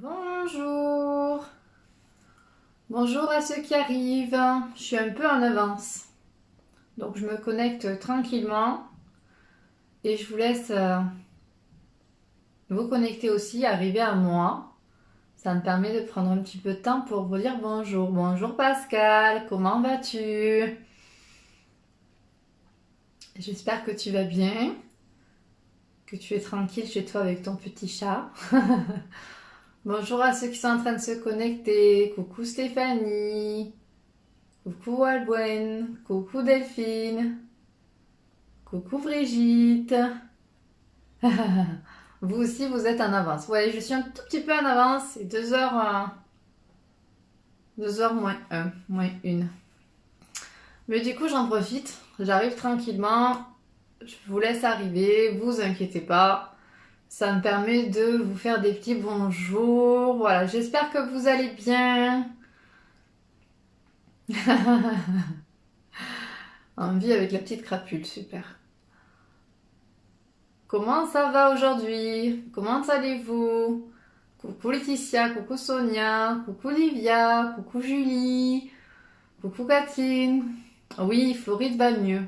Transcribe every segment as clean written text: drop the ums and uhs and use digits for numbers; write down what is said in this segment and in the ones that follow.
Bonjour. Bonjour à ceux qui arrivent. Je suis un peu en avance. Donc je me connecte tranquillement. Et je vous laisse vous connecter aussi, arriver à moi. Ça me permet de prendre un petit peu de temps pour vous dire bonjour. Bonjour Pascal, comment vas-tu? J'espère que tu vas bien. Que tu es tranquille chez toi avec ton petit chat. Bonjour à ceux qui sont en train de se connecter. Coucou Stéphanie. Coucou Albouen. Coucou Delphine. Coucou Brigitte. Vous aussi, vous êtes en avance. Ouais, je suis un tout petit peu en avance. C'est 2h, 2h moins 1, moins 1. Mais du coup, j'en profite. J'arrive tranquillement. Je vous laisse arriver. Vous inquiétez pas. Ça me permet de vous faire des petits bonjours. Voilà, j'espère que vous allez bien. En vie avec la petite crapule, super. Comment ça va aujourd'hui? Comment allez-vous? Coucou Laetitia, coucou Sonia, coucou Livia, coucou Julie, coucou Catherine. Oui, Floride va mieux.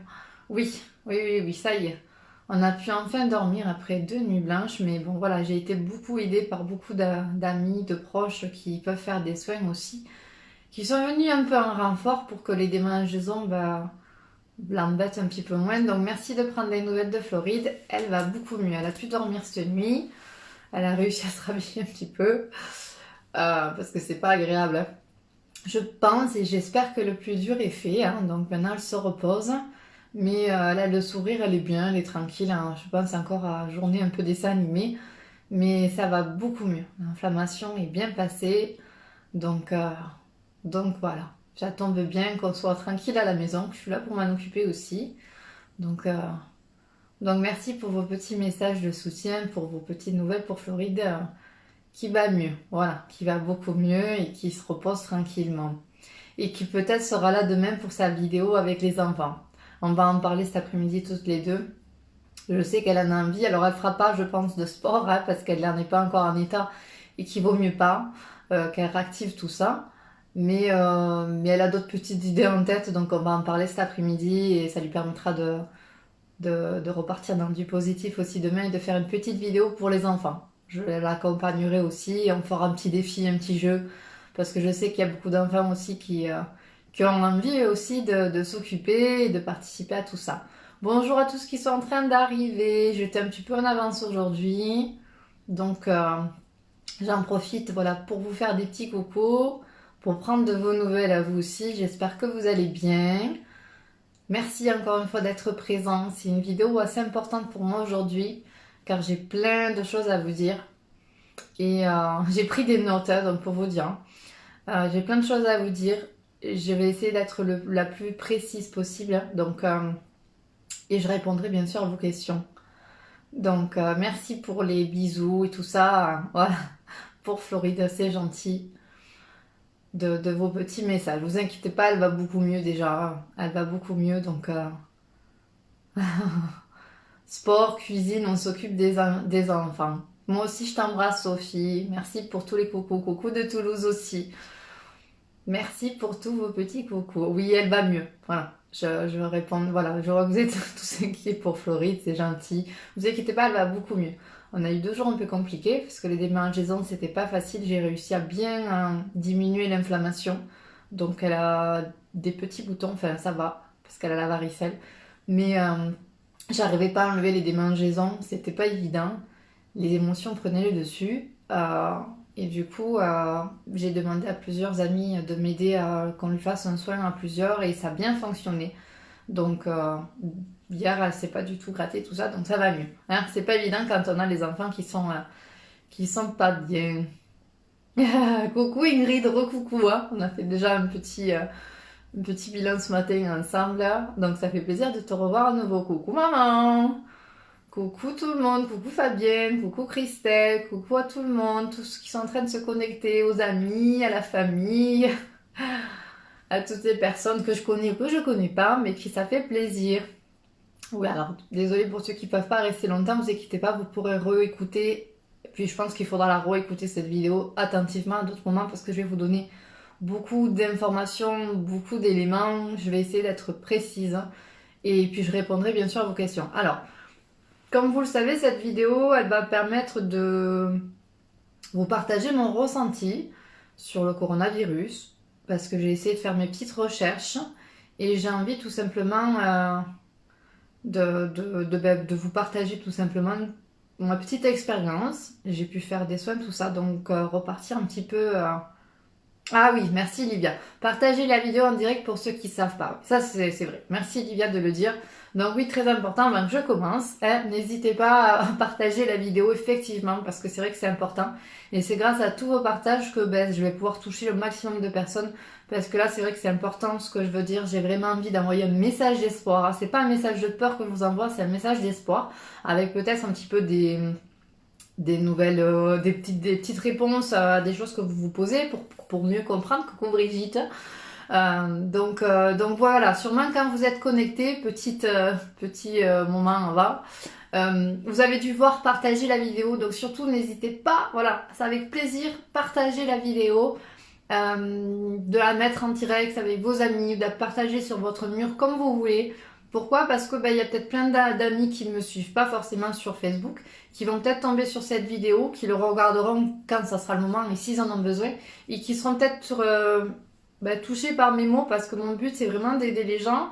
Oui, ça y est. On a pu enfin dormir après 2 nuits blanches, mais bon voilà, j'ai été beaucoup aidée par beaucoup d'amis, de proches qui peuvent faire des soins aussi, qui sont venus un peu en renfort pour que les démangeaisons l'embêtent un petit peu moins. Donc merci de prendre des nouvelles de Floride, elle va beaucoup mieux, elle a pu dormir cette nuit, elle a réussi à se réveiller un petit peu, parce que c'est pas agréable, hein. Je pense et j'espère que le plus dur est fait, hein. Donc maintenant elle se repose. Mais elle a le sourire, elle est bien, elle est tranquille, hein. Je pense encore à journée un peu dessin animé. Mais ça va beaucoup mieux. L'inflammation est bien passée. Donc, donc voilà. Ça tombe bien qu'on soit tranquille à la maison. Je suis là pour m'en occuper aussi. Donc, donc merci pour vos petits messages de soutien, pour vos petites nouvelles pour Floride qui va mieux. Voilà, qui va beaucoup mieux et qui se repose tranquillement. Et qui peut-être sera là demain pour sa vidéo avec les enfants. On va en parler cet après-midi toutes les deux. Je sais qu'elle en a envie. Alors elle fera pas, je pense, de sport, hein, parce qu'elle n'en est pas encore en état et qu'il vaut mieux pas qu'elle réactive tout ça. Mais elle a d'autres petites idées en tête, donc on va en parler cet après-midi et ça lui permettra de repartir dans du positif aussi demain et de faire une petite vidéo pour les enfants. Je l'accompagnerai aussi et on fera un petit défi, un petit jeu, parce que je sais qu'il y a beaucoup d'enfants aussi qui ont envie aussi de s'occuper et de participer à tout ça. Bonjour à tous qui sont en train d'arriver. J'étais un petit peu en avance aujourd'hui. Donc j'en profite voilà, pour vous faire des petits coucous, pour prendre de vos nouvelles à vous aussi. J'espère que vous allez bien. Merci encore une fois d'être présent. C'est une vidéo assez importante pour moi aujourd'hui, car j'ai plein de choses à vous dire. Et j'ai pris des notes, hein, donc pour vous dire. J'ai plein de choses à vous dire. Je vais essayer d'être la plus précise possible. Donc, et je répondrai bien sûr à vos questions. Donc, merci pour les bisous et tout ça. Voilà. Pour Floride, c'est gentil de vos petits messages. Vous inquiétez pas, elle va beaucoup mieux déjà. Elle va beaucoup mieux. Donc, sport, cuisine, on s'occupe des enfants. Moi aussi, je t'embrasse, Sophie. Merci pour tous les coucous. Coucou de Toulouse aussi. Merci pour tous vos petits coucous. Oui, elle va mieux. Voilà. Je réponds. Voilà. Je vois que vous êtes tous inquiets pour Floride. C'est gentil. Vous inquiétez pas, elle va beaucoup mieux. On a eu 2 jours un peu compliqués parce que les démangeaisons, c'était pas facile. J'ai réussi à bien diminuer l'inflammation. Donc, elle a des petits boutons. Enfin, ça va parce qu'elle a la varicelle. Mais j'arrivais pas à enlever les démangeaisons. C'était pas évident. Les émotions prenaient le dessus. Et du coup, j'ai demandé à plusieurs amis de m'aider à qu'on lui fasse un soin à plusieurs et ça a bien fonctionné. Donc, hier, elle s'est pas du tout grattée, tout ça, donc ça va mieux. Hein, c'est pas évident quand on a les enfants qui sont pas bien. Coucou Ingrid, recoucou, hein. On a fait déjà un petit bilan ce matin ensemble, là. Donc ça fait plaisir de te revoir à nouveau. Coucou maman! Coucou tout le monde, coucou Fabienne, coucou Christelle, coucou à tout le monde, tous ceux qui sont en train de se connecter, aux amis, à la famille, à toutes les personnes que je connais ou que je connais pas, mais qui ça fait plaisir. Oui, alors désolée pour ceux qui peuvent pas rester longtemps, vous inquiétez pas, vous pourrez réécouter Puis je pense qu'il faudra la réécouter cette vidéo attentivement à d'autres moments parce que je vais vous donner beaucoup d'informations, beaucoup d'éléments. Je vais essayer d'être précise et puis je répondrai bien sûr à vos questions. Alors, comme vous le savez, cette vidéo, elle va permettre de vous partager mon ressenti sur le coronavirus parce que j'ai essayé de faire mes petites recherches et j'ai envie tout simplement de vous partager tout simplement ma petite expérience. J'ai pu faire des soins, tout ça, donc repartir un petit peu... Ah oui, merci Livia. Partagez la vidéo en direct pour ceux qui ne savent pas. Ça, c'est vrai. Merci Livia de le dire. Donc oui, très important, avant que je commence, n'hésitez pas à partager la vidéo effectivement, parce que c'est vrai que c'est important. Et c'est grâce à tous vos partages que je vais pouvoir toucher le maximum de personnes. Parce que là, c'est vrai que c'est important ce que je veux dire. J'ai vraiment envie d'envoyer un message d'espoir. Hein. C'est pas un message de peur que je vous envoie, c'est un message d'espoir. Avec peut-être un petit peu des nouvelles, des petites réponses à des choses que vous vous posez pour mieux comprendre. Coucou Brigitte. Donc voilà, sûrement quand vous êtes connecté, petit moment en va. Vous avez dû voir partager la vidéo, donc surtout n'hésitez pas, voilà, c'est avec plaisir, partagez la vidéo, de la mettre en direct avec vos amis, de la partager sur votre mur comme vous voulez. Pourquoi? Parce que il y a peut-être plein d'amis qui ne me suivent pas forcément sur Facebook, qui vont peut-être tomber sur cette vidéo, qui le regarderont quand ça sera le moment et s'ils en ont besoin, et qui seront peut-être touchés par mes mots, parce que mon but c'est vraiment d'aider les gens.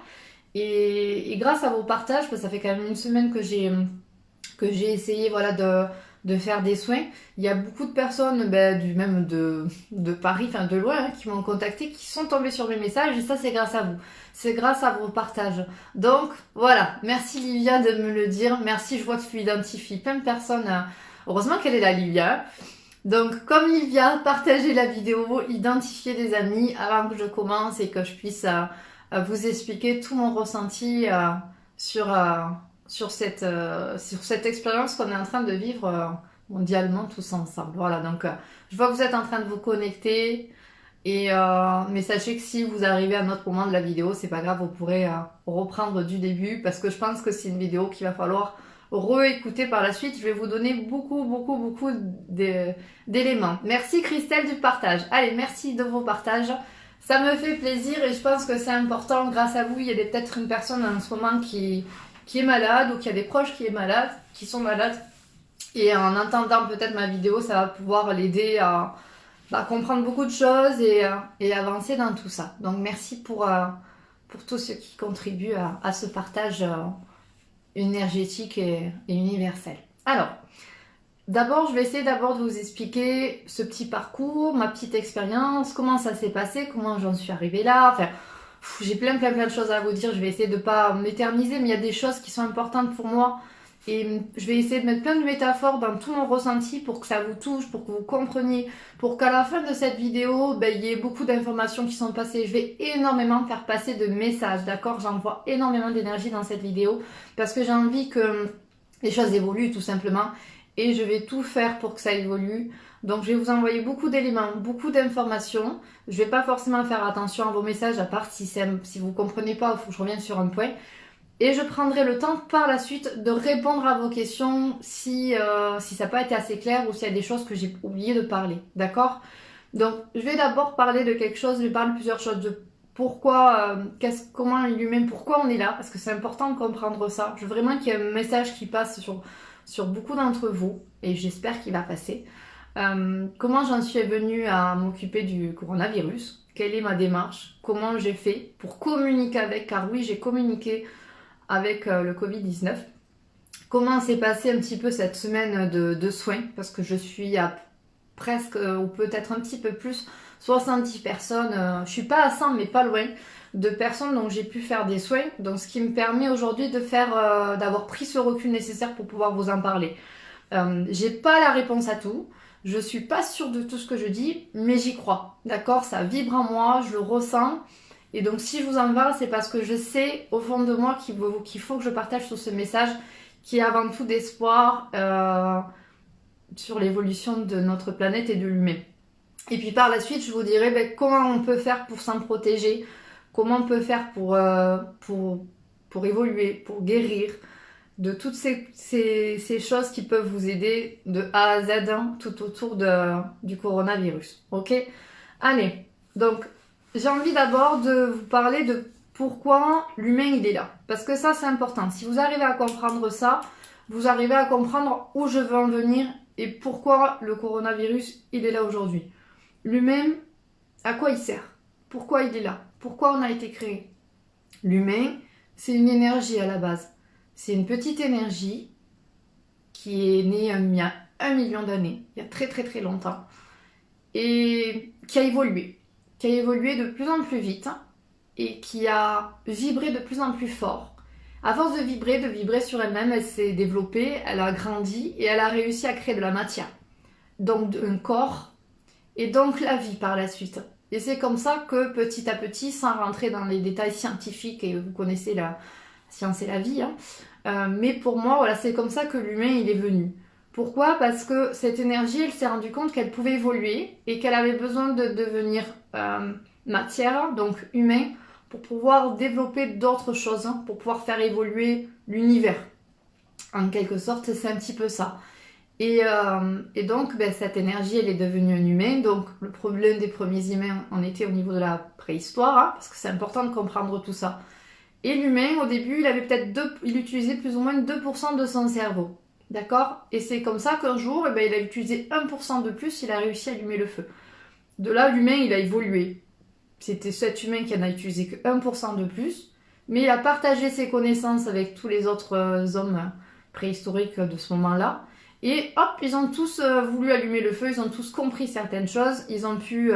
Et grâce à vos partages, parce que ça fait quand même une semaine que j'ai essayé voilà, de faire des soins, il y a beaucoup de personnes même de Paris, enfin de loin, hein, qui m'ont contacté, qui sont tombées sur mes messages, et ça c'est grâce à vous. C'est grâce à vos partages. Donc voilà, merci Livia de me le dire. Merci, je vois que tu identifies plein de personnes. Heureusement qu'elle est là, Livia. Donc comme Livia, partagez la vidéo, identifiez des amis avant que je commence et que je puisse vous expliquer tout mon ressenti sur cette expérience qu'on est en train de vivre mondialement tous ensemble. Voilà, donc je vois que vous êtes en train de vous connecter. Mais sachez que si vous arrivez à un autre moment de la vidéo, c'est pas grave, vous pourrez reprendre du début parce que je pense que c'est une vidéo qu'il va falloir réécouter par la suite. Je vais vous donner beaucoup d'éléments. Merci Christelle du partage. Allez, merci de vos partages. Ça me fait plaisir et je pense que c'est important. Grâce à vous, il y a peut-être une personne en ce moment qui est malade ou qui a des proches qui sont malades. Et en entendant peut-être ma vidéo, ça va pouvoir l'aider à comprendre beaucoup de choses et avancer dans tout ça. Donc merci pour tous ceux qui contribuent à ce partage énergétique et universel. Alors, d'abord, je vais essayer de vous expliquer ce petit parcours, ma petite expérience, comment ça s'est passé, comment j'en suis arrivée là. Enfin, j'ai plein de choses à vous dire. Je vais essayer de ne pas m'éterniser, mais il y a des choses qui sont importantes pour moi. Et je vais essayer de mettre plein de métaphores dans tout mon ressenti pour que ça vous touche, pour que vous compreniez, pour qu'à la fin de cette vidéo, il y ait beaucoup d'informations qui sont passées. Je vais énormément faire passer de messages, d'accord? J'envoie énormément d'énergie dans cette vidéo parce que j'ai envie que les choses évoluent tout simplement et je vais tout faire pour que ça évolue. Donc je vais vous envoyer beaucoup d'éléments, beaucoup d'informations. Je vais pas forcément faire attention à vos messages à part si vous comprenez pas, il faut que je revienne sur un point. Et je prendrai le temps par la suite de répondre à vos questions si ça n'a pas été assez clair ou s'il y a des choses que j'ai oublié de parler. D'accord? Donc, je vais d'abord parler de quelque chose, je vais parler de plusieurs choses, de pourquoi, comment l'humain, pourquoi on est là, parce que c'est important de comprendre ça. Je veux vraiment qu'il y ait un message qui passe sur beaucoup d'entre vous, et j'espère qu'il va passer. Comment j'en suis venue à m'occuper du coronavirus, quelle est ma démarche, comment j'ai fait pour communiquer avec, car oui, j'ai communiqué avec le Covid-19. Comment s'est passé un petit peu cette semaine de soins, parce que je suis à presque, ou peut-être un petit peu plus, 70 personnes, je suis pas à 100 mais pas loin, de personnes dont j'ai pu faire des soins, donc ce qui me permet aujourd'hui d'avoir pris ce recul nécessaire pour pouvoir vous en parler. J'ai pas la réponse à tout, je suis pas sûre de tout ce que je dis, mais j'y crois, d'accord? Ça vibre en moi, je le ressens. Et donc si je vous en parle, c'est parce que je sais au fond de moi qu'il faut que je partage sur ce message qui est avant tout d'espoir sur l'évolution de notre planète et de l'humain. Et puis par la suite, je vous dirai comment on peut faire pour s'en protéger, comment on peut faire pour évoluer, pour guérir, de toutes ces choses qui peuvent vous aider de A à Z hein, tout autour du coronavirus. Ok? Allez, donc j'ai envie d'abord de vous parler de pourquoi l'humain il est là. Parce que ça c'est important. Si vous arrivez à comprendre ça, vous arrivez à comprendre où je veux en venir et pourquoi le coronavirus il est là aujourd'hui. L'humain, à quoi il sert? Pourquoi il est là? Pourquoi on a été créé? L'humain, c'est une énergie à la base. C'est une petite énergie qui est née il y a 1 million d'années, il y a très très très longtemps, et qui a évolué de plus en plus vite et qui a vibré de plus en plus fort. À force de vibrer sur elle-même, elle s'est développée, elle a grandi et elle a réussi à créer de la matière. Donc un corps et donc la vie par la suite. Et c'est comme ça que petit à petit, sans rentrer dans les détails scientifiques, et vous connaissez la science et la vie, hein, mais pour moi, voilà, c'est comme ça que l'humain il est venu. Pourquoi? Parce que cette énergie, elle s'est rendue compte qu'elle pouvait évoluer et qu'elle avait besoin de devenir matière, donc humain, pour pouvoir développer d'autres choses, hein, pour pouvoir faire évoluer l'univers. En quelque sorte, c'est un petit peu ça. Et donc, cette énergie, elle est devenue un humain. Donc, le problème des premiers humains, on était au niveau de la préhistoire, hein, parce que c'est important de comprendre tout ça. Et l'humain, au début, il utilisait plus ou moins 2% de son cerveau. D'accord? Et c'est comme ça qu'un jour, il a utilisé 1% de plus, il a réussi à allumer le feu. De là, l'humain, il a évolué. C'était cet humain qui en a utilisé que 1% de plus, mais il a partagé ses connaissances avec tous les autres hommes préhistoriques de ce moment-là. Et hop, ils ont tous voulu allumer le feu, ils ont tous compris certaines choses, ils ont pu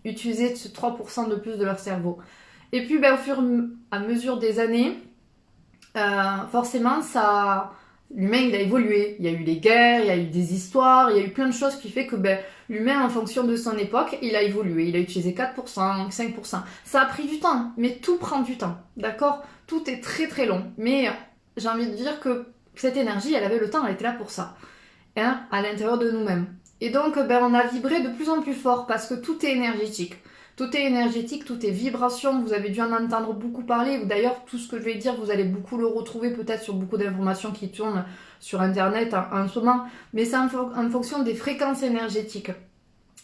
utiliser ce 3% de plus de leur cerveau. Et puis au fur et à mesure des années, forcément, l'humain il a évolué. Il y a eu les guerres, il y a eu des histoires, il y a eu plein de choses qui fait que l'humain, en fonction de son époque, il a évolué. Il a utilisé 4%, 5%. Ça a pris du temps, mais tout prend du temps, d'accord? Tout est très très long. Mais j'ai envie de dire que cette énergie, elle avait le temps, elle était là pour ça. Hein, à l'intérieur de nous-mêmes. Et donc, on a vibré de plus en plus fort parce que tout est énergétique. Tout est énergétique, tout est vibration. Vous avez dû en entendre beaucoup parler. D'ailleurs, tout ce que je vais dire, vous allez beaucoup le retrouver peut-être sur beaucoup d'informations qui tournent sur Internet en ce moment. Mais c'est en fonction des fréquences énergétiques.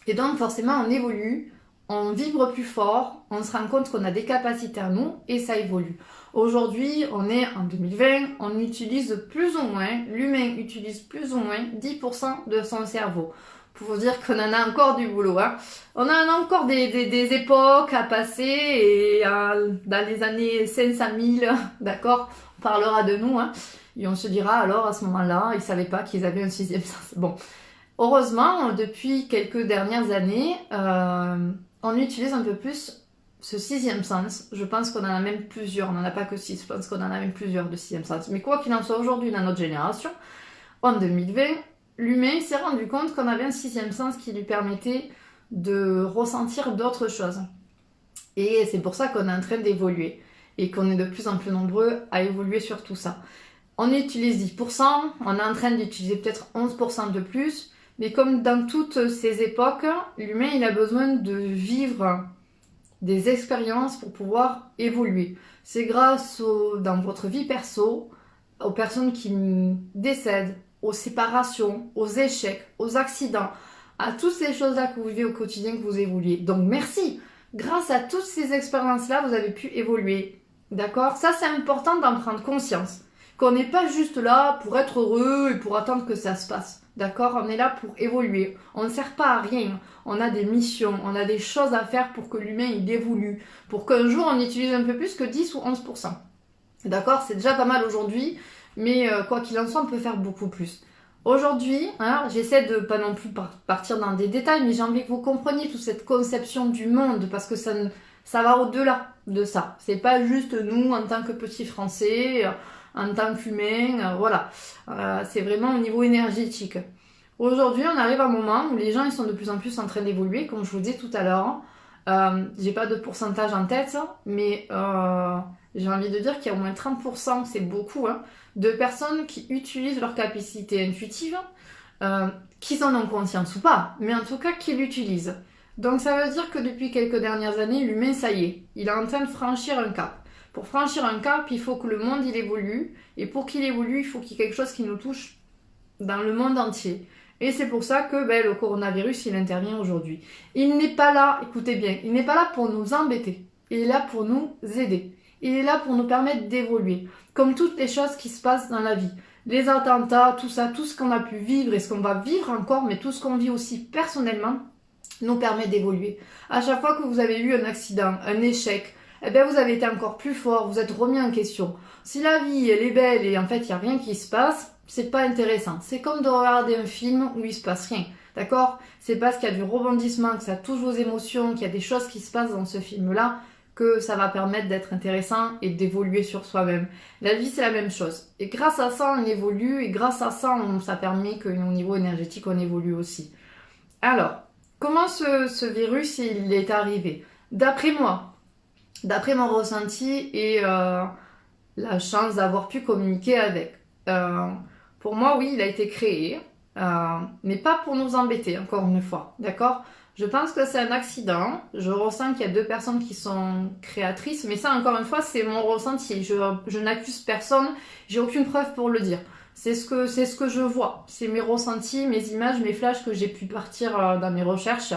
Et donc, forcément, on évolue, on vibre plus fort, on se rend compte qu'on a des capacités à nous et ça évolue. Aujourd'hui, on est en 2020, on utilise plus ou moins, l'humain utilise plus ou moins 10% de son cerveau. Pour vous dire qu'on en a encore du boulot. Hein. On en a encore des époques à passer et dans les années 500 000, d'accord, on parlera de nous. Hein, et on se dira alors à ce moment-là, ils ne savaient pas qu'ils avaient un sixième sens. Bon, heureusement, depuis quelques dernières années, on utilise un peu plus ce sixième sens. Je pense qu'on en a même plusieurs, on n'en a pas que 6, je pense qu'on en a même plusieurs de sixième sens. Mais quoi qu'il en soit aujourd'hui dans notre génération, en 2020, l'humain s'est rendu compte qu'on avait un sixième sens qui lui permettait de ressentir d'autres choses. Et c'est pour ça qu'on est en train d'évoluer et qu'on est de plus en plus nombreux à évoluer sur tout ça. On utilise 10%, on est en train d'utiliser peut-être 11% de plus, mais comme dans toutes ces époques, l'humain il a besoin de vivre des expériences pour pouvoir évoluer. C'est grâce dans votre vie perso, aux personnes qui décèdent, aux séparations, aux échecs, aux accidents, à toutes ces choses-là que vous vivez au quotidien, que vous évoluez. Donc merci. Grâce à toutes ces expériences-là, vous avez pu évoluer. D'accord? Ça, c'est important d'en prendre conscience. Qu'on n'est pas juste là pour être heureux et pour attendre que ça se passe. D'accord? On est là pour évoluer. On ne sert pas à rien. On a des missions, on a des choses à faire pour que l'humain il évolue. Pour qu'un jour on utilise un peu plus que 10 ou 11%. D'accord? C'est déjà pas mal aujourd'hui, mais quoi qu'il en soit, on peut faire beaucoup plus. Aujourd'hui, hein, j'essaie de pas non plus partir dans des détails, mais j'ai envie que vous compreniez toute cette conception du monde, parce que ça va au-delà de ça. C'est pas juste nous en tant que petits Français, en tant qu'humains, voilà. C'est vraiment au niveau énergétique. Aujourd'hui, on arrive à un moment où les gens ils sont de plus en plus en train d'évoluer, comme je vous disais tout à l'heure. J'ai pas de pourcentage en tête, mais j'ai envie de dire qu'il y a au moins 30%, c'est beaucoup, hein, de personnes qui utilisent leur capacité intuitive, qu'ils en ont conscience ou pas, mais en tout cas qui l'utilisent. Donc ça veut dire que depuis quelques dernières années, l'humain, ça y est, il est en train de franchir un cap. Pour franchir un cap, il faut que le monde il évolue. Et pour qu'il évolue, il faut qu'il y ait quelque chose qui nous touche dans le monde entier. Et c'est pour ça que le coronavirus, il intervient aujourd'hui. Il n'est pas là, écoutez bien, il n'est pas là pour nous embêter. Il est là pour nous aider. Il est là pour nous permettre d'évoluer. Comme toutes les choses qui se passent dans la vie. Les attentats, tout ça, tout ce qu'on a pu vivre et ce qu'on va vivre encore, mais tout ce qu'on vit aussi personnellement, nous permet d'évoluer. À chaque fois que vous avez eu un accident, un échec, eh bien vous avez été encore plus fort, vous êtes remis en question. Si la vie, elle est belle et en fait, il n'y a rien qui se passe, c'est pas intéressant. C'est comme de regarder un film où il se passe rien. D'accord? C'est parce qu'il y a du rebondissement, que ça touche vos émotions, qu'il y a des choses qui se passent dans ce film-là, que ça va permettre d'être intéressant et d'évoluer sur soi-même. La vie, c'est la même chose. Et grâce à ça, on évolue, et grâce à ça, ça permet qu'au niveau énergétique, on évolue aussi. Alors, comment ce virus, il est arrivé? D'après moi, d'après mon ressenti et la chance d'avoir pu communiquer avec. Pour moi, oui, il a été créé, mais pas pour nous embêter, encore une fois, d'accord? Je pense que c'est un accident, je ressens qu'il y a 2 personnes qui sont créatrices, mais ça, encore une fois, c'est mon ressenti, je n'accuse personne, j'ai aucune preuve pour le dire. C'est ce que je vois, c'est mes ressentis, mes images, mes flashs que j'ai pu partir dans mes recherches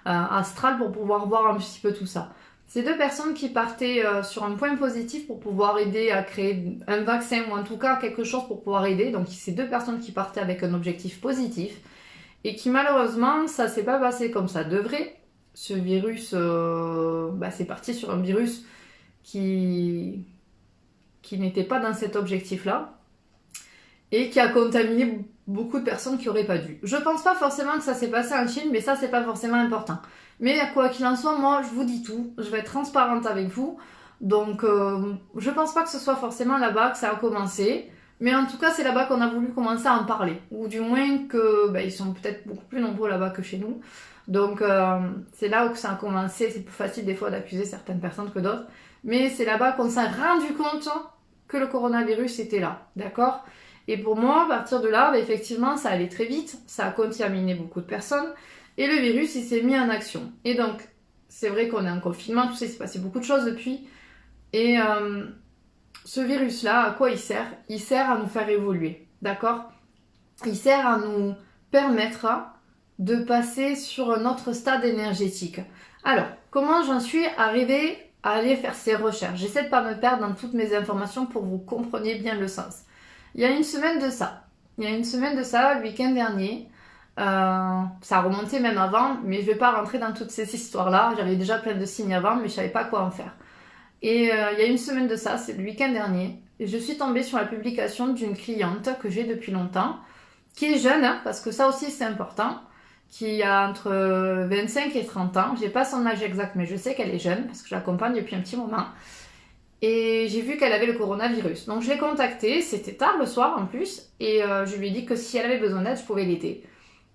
astrales pour pouvoir voir un petit peu tout ça. Ces 2 personnes qui partaient sur un point positif pour pouvoir aider à créer un vaccin ou en tout cas quelque chose pour pouvoir aider. Donc ces 2 personnes qui partaient avec un objectif positif et qui malheureusement ça s'est pas passé comme ça devrait. Ce virus, c'est parti sur un virus qui n'était pas dans cet objectif-là et qui a contaminé beaucoup de personnes qui auraient pas dû. Je pense pas forcément que ça s'est passé en Chine, mais ça c'est pas forcément important. Mais quoi qu'il en soit, moi, je vous dis tout. Je vais être transparente avec vous. Donc, je pense pas que ce soit forcément là-bas que ça a commencé. Mais en tout cas, c'est là-bas qu'on a voulu commencer à en parler. Ou du moins que ils sont peut-être beaucoup plus nombreux là-bas que chez nous. Donc, c'est là où ça a commencé. C'est plus facile des fois d'accuser certaines personnes que d'autres. Mais c'est là-bas qu'on s'est rendu compte que le coronavirus était là. D'accord? Et pour moi, à partir de là, effectivement, ça allait très vite. Ça a contaminé beaucoup de personnes. Et le virus, il s'est mis en action. Et donc, c'est vrai qu'on est en confinement, tout ça, il s'est passé beaucoup de choses depuis. Et ce virus-là, à quoi il sert? Il sert à nous faire évoluer, d'accord? Il sert à nous permettre de passer sur un autre stade énergétique. Alors, comment j'en suis arrivée à aller faire ces recherches? J'essaie de ne pas me perdre dans toutes mes informations pour que vous compreniez bien le sens. Il y a une semaine de ça, le week-end dernier, ça a remonté même avant, mais je vais pas rentrer dans toutes ces histoires-là. J'avais déjà plein de signes avant, mais je savais pas quoi en faire. Et il y a une semaine de ça, c'est le week-end dernier, et je suis tombée sur la publication d'une cliente que j'ai depuis longtemps, qui est jeune, parce que ça aussi c'est important, qui a entre 25 et 30 ans. J'ai pas son âge exact, mais je sais qu'elle est jeune, parce que je l'accompagne depuis un petit moment. Et j'ai vu qu'elle avait le coronavirus. Donc je l'ai contactée, c'était tard le soir en plus, et je lui ai dit que si elle avait besoin d'aide, je pouvais l'aider.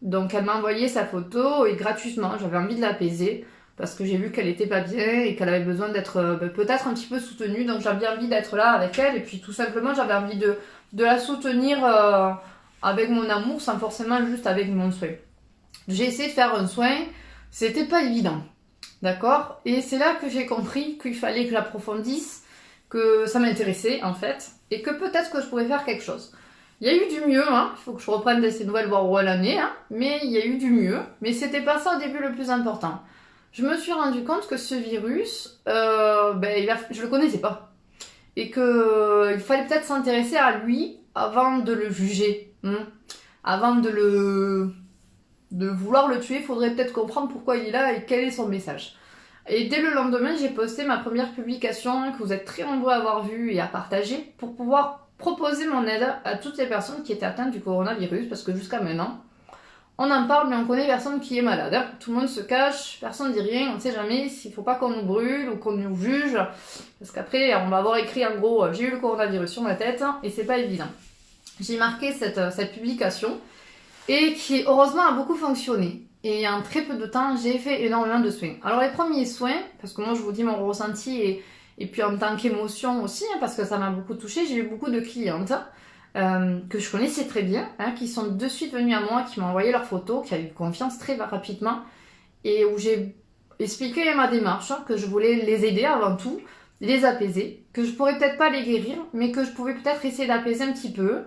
Donc elle m'a envoyé sa photo et gratuitement, j'avais envie de l'apaiser parce que j'ai vu qu'elle était pas bien et qu'elle avait besoin d'être peut-être un petit peu soutenue. Donc j'avais envie d'être là avec elle et puis tout simplement j'avais envie de la soutenir avec mon amour sans forcément juste avec mon soin. J'ai essayé de faire un soin, c'était pas évident, d'accord? Et c'est là que j'ai compris qu'il fallait que j'approfondisse, que ça m'intéressait en fait et que peut-être que je pouvais faire quelque chose. Il y a eu du mieux, il faut que je reprenne de ces nouvelles voir où elle en est, mais il y a eu du mieux, mais c'était pas ça au début le plus important. Je me suis rendu compte que ce virus, je le connaissais pas. Et qu'il fallait peut-être s'intéresser à lui avant de le juger. Avant de vouloir le tuer, il faudrait peut-être comprendre pourquoi il est là et quel est son message. Et dès le lendemain, j'ai posté ma première publication que vous êtes très nombreux à avoir vue et à partager pour pouvoir proposer mon aide à toutes les personnes qui étaient atteintes du coronavirus, parce que jusqu'à maintenant, on en parle, mais on connaît personne qui est malade. Tout le monde se cache, personne ne dit rien, on ne sait jamais s'il ne faut pas qu'on nous brûle ou qu'on nous juge, parce qu'après, on va avoir écrit en gros, j'ai eu le coronavirus sur ma tête, et c'est pas évident. J'ai marqué cette publication, et qui heureusement a beaucoup fonctionné. Et en très peu de temps, j'ai fait énormément de soins. Alors les premiers soins, parce que moi je vous dis mon ressenti et puis en tant qu'émotion aussi, parce que ça m'a beaucoup touchée, j'ai eu beaucoup de clientes que je connaissais très bien, qui sont de suite venues à moi, qui m'ont envoyé leurs photos, qui avaient eu confiance très rapidement, et où j'ai expliqué ma démarche, que je voulais les aider avant tout, les apaiser, que je pourrais peut-être pas les guérir, mais que je pouvais peut-être essayer d'apaiser un petit peu,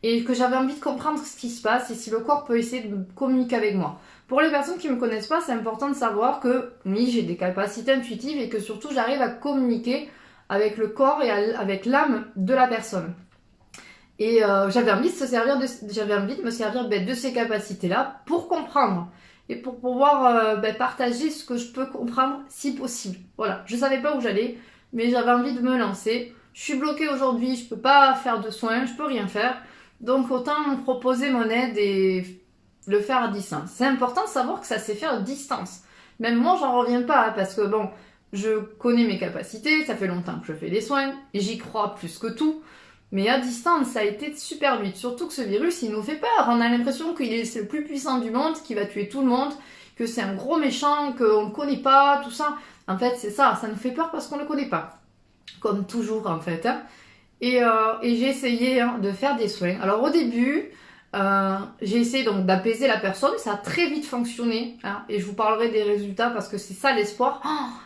et que j'avais envie de comprendre ce qui se passe et si le corps peut essayer de communiquer avec moi. Pour les personnes qui ne me connaissent pas, c'est important de savoir que oui, j'ai des capacités intuitives et que surtout j'arrive à communiquer avec le corps et avec l'âme de la personne. Et j'avais envie de me servir de ces capacités-là pour comprendre et pour pouvoir partager ce que je peux comprendre si possible. Voilà, je savais pas où j'allais, mais j'avais envie de me lancer. Je suis bloquée aujourd'hui, je peux pas faire de soins, je peux rien faire. Donc autant me proposer mon aide et le faire à distance. C'est important de savoir que ça s'est fait à distance. Même moi, j'en reviens pas, parce que bon, je connais mes capacités, ça fait longtemps que je fais les soins, et j'y crois plus que tout. Mais à distance, ça a été super vite. Surtout que ce virus, il nous fait peur. On a l'impression qu'il est le plus puissant du monde, qu'il va tuer tout le monde, que c'est un gros méchant, qu'on ne connaît pas, tout ça. En fait, c'est ça nous fait peur parce qu'on ne le connaît pas. Comme toujours, en fait. Et j'ai essayé de faire des soins. Alors au début, j'ai essayé donc d'apaiser la personne. Ça a très vite fonctionné. Et je vous parlerai des résultats parce que c'est ça l'espoir.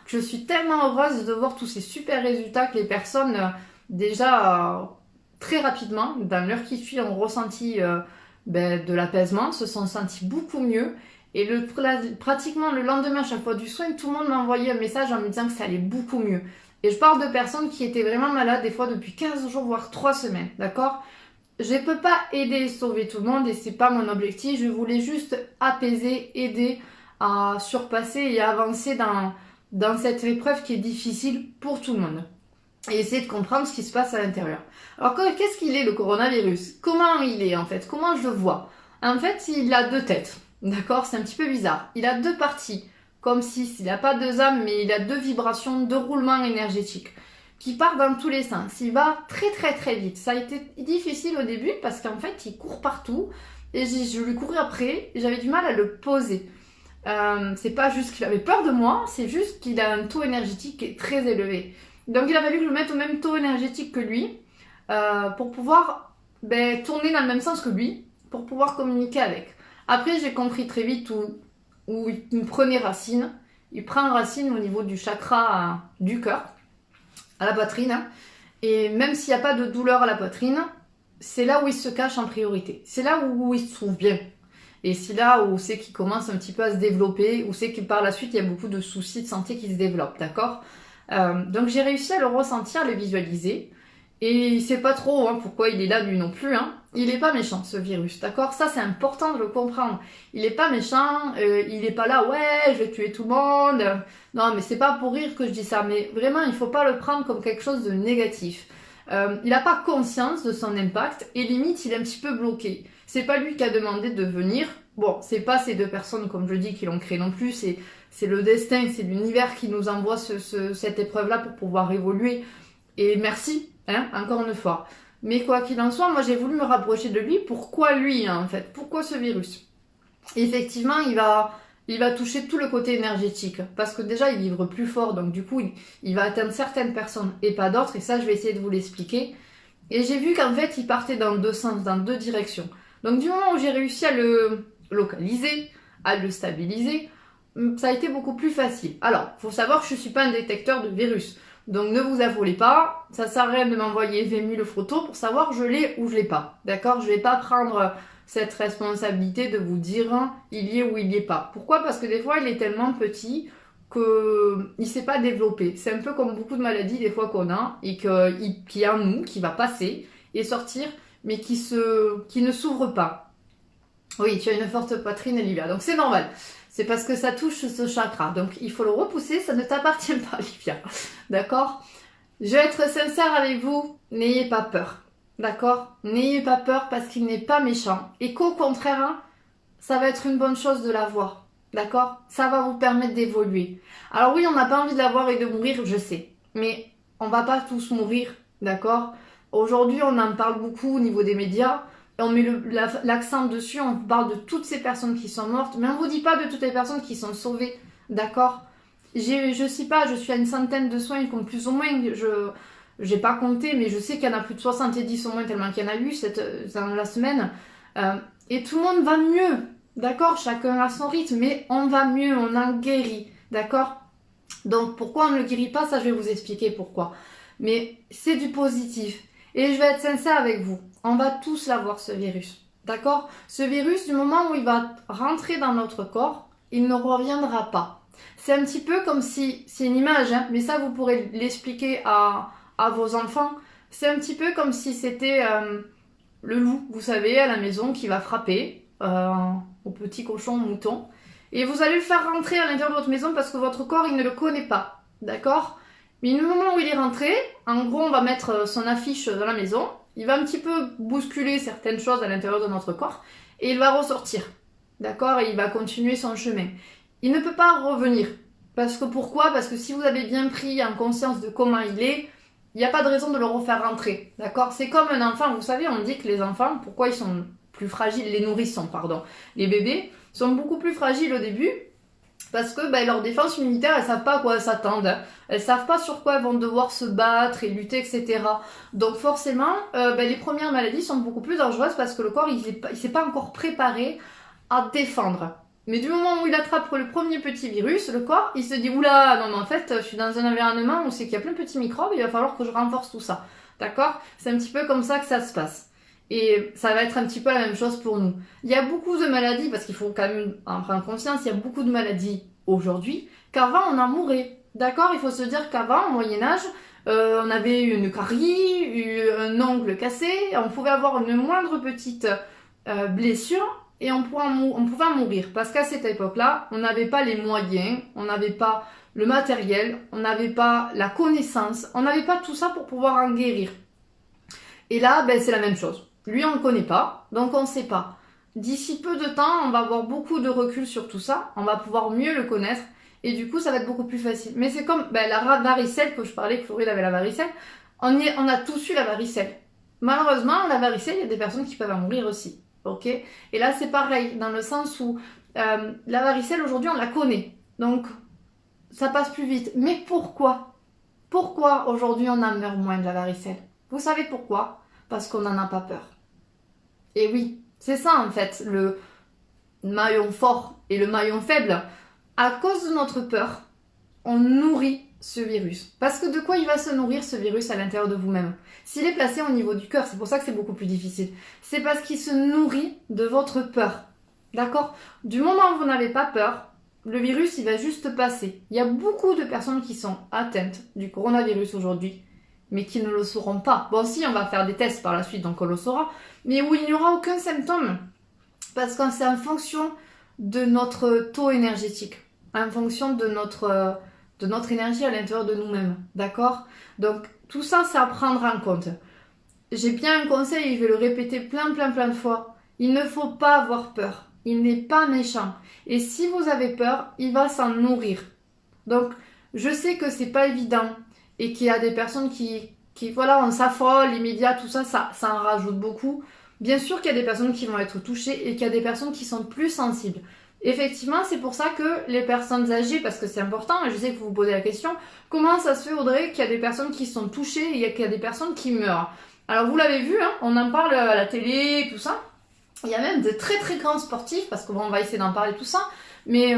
Je suis tellement heureuse de voir tous ces super résultats que les personnes, déjà... très rapidement, dans l'heure qui suit, ont ressenti de l'apaisement, se sont sentis beaucoup mieux. Et pratiquement le lendemain, à chaque fois du soin, tout le monde m'a envoyé un message en me disant que ça allait beaucoup mieux. Et je parle de personnes qui étaient vraiment malades, des fois depuis 15 jours, voire 3 semaines, d'accord? Je ne peux pas aider et sauver tout le monde et c'est pas mon objectif. Je voulais juste apaiser, aider à surpasser et à avancer dans cette épreuve qui est difficile pour tout le monde. Et essayer de comprendre ce qui se passe à l'intérieur. Alors qu'est-ce qu'il est le coronavirus? Comment il est en fait? Comment je le vois? En fait, il a 2 têtes, d'accord? C'est un petit peu bizarre. Il a 2 parties, comme s'il n'a pas 2 âmes, mais il a 2 vibrations, 2 roulements énergétiques qui partent dans tous les sens. Il va très très très vite. Ça a été difficile au début parce qu'en fait, il court partout et je lui courais après. J'avais du mal à le poser. C'est pas juste qu'il avait peur de moi, c'est juste qu'il a un taux énergétique qui est très élevé. Donc il a fallu que je me mette au même taux énergétique que lui pour pouvoir tourner dans le même sens que lui, pour pouvoir communiquer avec. Après j'ai compris très vite où il me prenait racine. Il prend racine au niveau du chakra du cœur, à la poitrine. Et même s'il n'y a pas de douleur à la poitrine, c'est là où il se cache en priorité. C'est là où il se trouve bien. Et c'est là où c'est qu'il commence un petit peu à se développer, où c'est que par la suite il y a beaucoup de soucis de santé qui se développent, d'accord? Donc j'ai réussi à le ressentir, à le visualiser. Et il sait pas trop pourquoi il est là lui non plus. Il est pas méchant ce virus, d'accord? Ça c'est important de le comprendre. Il est pas méchant, il est pas là, ouais, je vais tuer tout le monde. Non mais c'est pas pour rire que je dis ça, mais vraiment il faut pas le prendre comme quelque chose de négatif. Il a pas conscience de son impact et limite il est un petit peu bloqué. C'est pas lui qui a demandé de venir. Bon, c'est pas ces 2 personnes comme je dis qui l'ont créé non plus, c'est le destin, c'est l'univers qui nous envoie cette épreuve-là pour pouvoir évoluer. Et merci, encore une fois. Mais quoi qu'il en soit, moi j'ai voulu me rapprocher de lui. Pourquoi lui, en fait? Pourquoi ce virus? Effectivement, il va toucher tout le côté énergétique. Parce que déjà, il vivre plus fort. Donc du coup, il va atteindre certaines personnes et pas d'autres. Et ça, je vais essayer de vous l'expliquer. Et j'ai vu qu'en fait, il partait dans 2 sens, dans 2 directions. Donc du moment où j'ai réussi à le localiser, à le stabiliser, ça a été beaucoup plus facile. Alors, il faut savoir que je ne suis pas un détecteur de virus. Donc ne vous affolez pas, ça sert à rien de m'envoyer 20 000 photos pour savoir je l'ai ou je l'ai pas. D'accord? Je vais pas prendre cette responsabilité de vous dire il y est ou il y est pas. Pourquoi? Parce que des fois il est tellement petit qu'il ne s'est pas développé. C'est un peu comme beaucoup de maladies des fois qu'on a et qui est en nous, qui va passer et sortir, mais qui ne s'ouvre pas. Oui, tu as une forte poitrine, Olivia, donc c'est normal. C'est parce que ça touche ce chakra. Donc il faut le repousser, ça ne t'appartient pas, Olivia. D'accord? Je vais être sincère avec vous, n'ayez pas peur. D'accord? N'ayez pas peur parce qu'il n'est pas méchant. Et qu'au contraire, ça va être une bonne chose de l'avoir. D'accord? Ça va vous permettre d'évoluer. Alors oui, on n'a pas envie de l'avoir et de mourir, je sais. Mais on va pas tous mourir, d'accord? Aujourd'hui, on en parle beaucoup au niveau des médias. On met l'accent dessus, on parle de toutes ces personnes qui sont mortes, mais on ne vous dit pas de toutes les personnes qui sont sauvées, d'accord? Je sais pas, je suis à une centaine de soins, comme plus ou moins, je n'ai pas compté, mais je sais qu'il y en a plus de 70 au moins, tellement qu'il y en a eu dans la semaine. Et tout le monde va mieux, d'accord? Chacun a son rythme, mais on va mieux, on en guérit, d'accord? Donc pourquoi on ne le guérit pas, ça je vais vous expliquer pourquoi. Mais c'est du positif. Et je vais être sincère avec vous, on va tous l'avoir ce virus. D'accord? Ce virus, du moment où il va rentrer dans notre corps, il ne reviendra pas. C'est un petit peu comme si, c'est une image, hein, mais ça vous pourrez l'expliquer à vos enfants. C'est un petit peu comme si c'était le loup, vous savez, à la maison qui va frapper au petit cochon mouton. Et vous allez le faire rentrer à l'intérieur de votre maison parce que votre corps, il ne le connaît pas. D'accord? Mais le moment où il est rentré, en gros, on va mettre son affiche dans la maison. Il va un petit peu bousculer certaines choses à l'intérieur de notre corps et il va ressortir. D'accord? Et il va continuer son chemin. Il ne peut pas revenir. Parce que pourquoi? Parce que si vous avez bien pris en conscience de comment il n'y a pas de raison de le refaire rentrer. D'accord? C'est comme un enfant. Vous savez, on dit que les enfants, pourquoi ils sont plus fragiles? Les nourrissons, pardon. Les bébés sont beaucoup plus fragiles au début parce que leur défense immunitaire, elles savent pas à quoi elles s'attendent. Elles savent pas sur quoi elles vont devoir se battre et lutter, etc. Donc forcément, les premières maladies sont beaucoup plus dangereuses parce que le corps, il s'est pas encore préparé à défendre. Mais du moment où il attrape le premier petit virus, le corps, il se dit oula, non mais en fait, je suis dans un environnement où c'est qu'il y a plein de petits microbes, il va falloir que je renforce tout ça. D'accord? C'est un petit peu comme ça que ça se passe. Et ça va être un petit peu la même chose pour nous. Il y a beaucoup de maladies, parce qu'il faut quand même en prendre conscience, il y a beaucoup de maladies aujourd'hui, qu'avant on en mourait. D'accord? Il faut se dire qu'avant, au Moyen-Âge, on avait une carie, un ongle cassé, on pouvait avoir une moindre petite blessure et on pouvait en mourir. Parce qu'à cette époque-là, on n'avait pas les moyens, on n'avait pas le matériel, on n'avait pas la connaissance, on n'avait pas tout ça pour pouvoir en guérir. Et là, c'est la même chose. Lui, on ne le connaît pas, donc on ne sait pas. D'ici peu de temps, on va avoir beaucoup de recul sur tout ça, on va pouvoir mieux le connaître, et du coup, ça va être beaucoup plus facile. Mais c'est comme la varicelle que je parlais, que Floride avait la varicelle, on a tous eu la varicelle. Malheureusement, la varicelle, il y a des personnes qui peuvent en mourir aussi. Ok? Et là, c'est pareil, dans le sens où la varicelle, aujourd'hui, on la connaît. Donc, ça passe plus vite. Mais pourquoi? Pourquoi aujourd'hui, on en meurt moins de la varicelle? Vous savez pourquoi? Parce qu'on n'en a pas peur. Et oui, c'est ça en fait, le maillon fort et le maillon faible. À cause de notre peur, on nourrit ce virus. Parce que de quoi il va se nourrir ce virus à l'intérieur de vous-même? S'il est placé au niveau du cœur, c'est pour ça que c'est beaucoup plus difficile. C'est parce qu'il se nourrit de votre peur. D'accord? Du moment où vous n'avez pas peur, le virus, il va juste passer. Il y a beaucoup de personnes qui sont atteintes du coronavirus aujourd'hui, mais qui ne le sauront pas. Bon, si, on va faire des tests par la suite, donc on le saura, mais où il n'y aura aucun symptôme. Parce que c'est en fonction de notre taux énergétique, en fonction de notre énergie à l'intérieur de nous-mêmes, d'accord? Donc, tout ça, c'est à prendre en compte. J'ai bien un conseil, et je vais le répéter plein de fois. Il ne faut pas avoir peur. Il n'est pas méchant. Et si vous avez peur, il va s'en nourrir. Donc, je sais que c'est pas évident et qu'il y a des personnes qui voilà, on s'affole, l'immédiat, tout ça, ça en rajoute beaucoup. Bien sûr qu'il y a des personnes qui vont être touchées et qu'il y a des personnes qui sont plus sensibles. Effectivement, c'est pour ça que les personnes âgées, parce que c'est important, et je sais que vous vous posez la question, comment ça se fait, Audrey, qu'il y a des personnes qui sont touchées et qu'il y a des personnes qui meurent? Alors, vous l'avez vu, hein, on en parle à la télé, tout ça. Il y a même de très grands sportifs, parce qu'on va essayer d'en parler tout ça, mais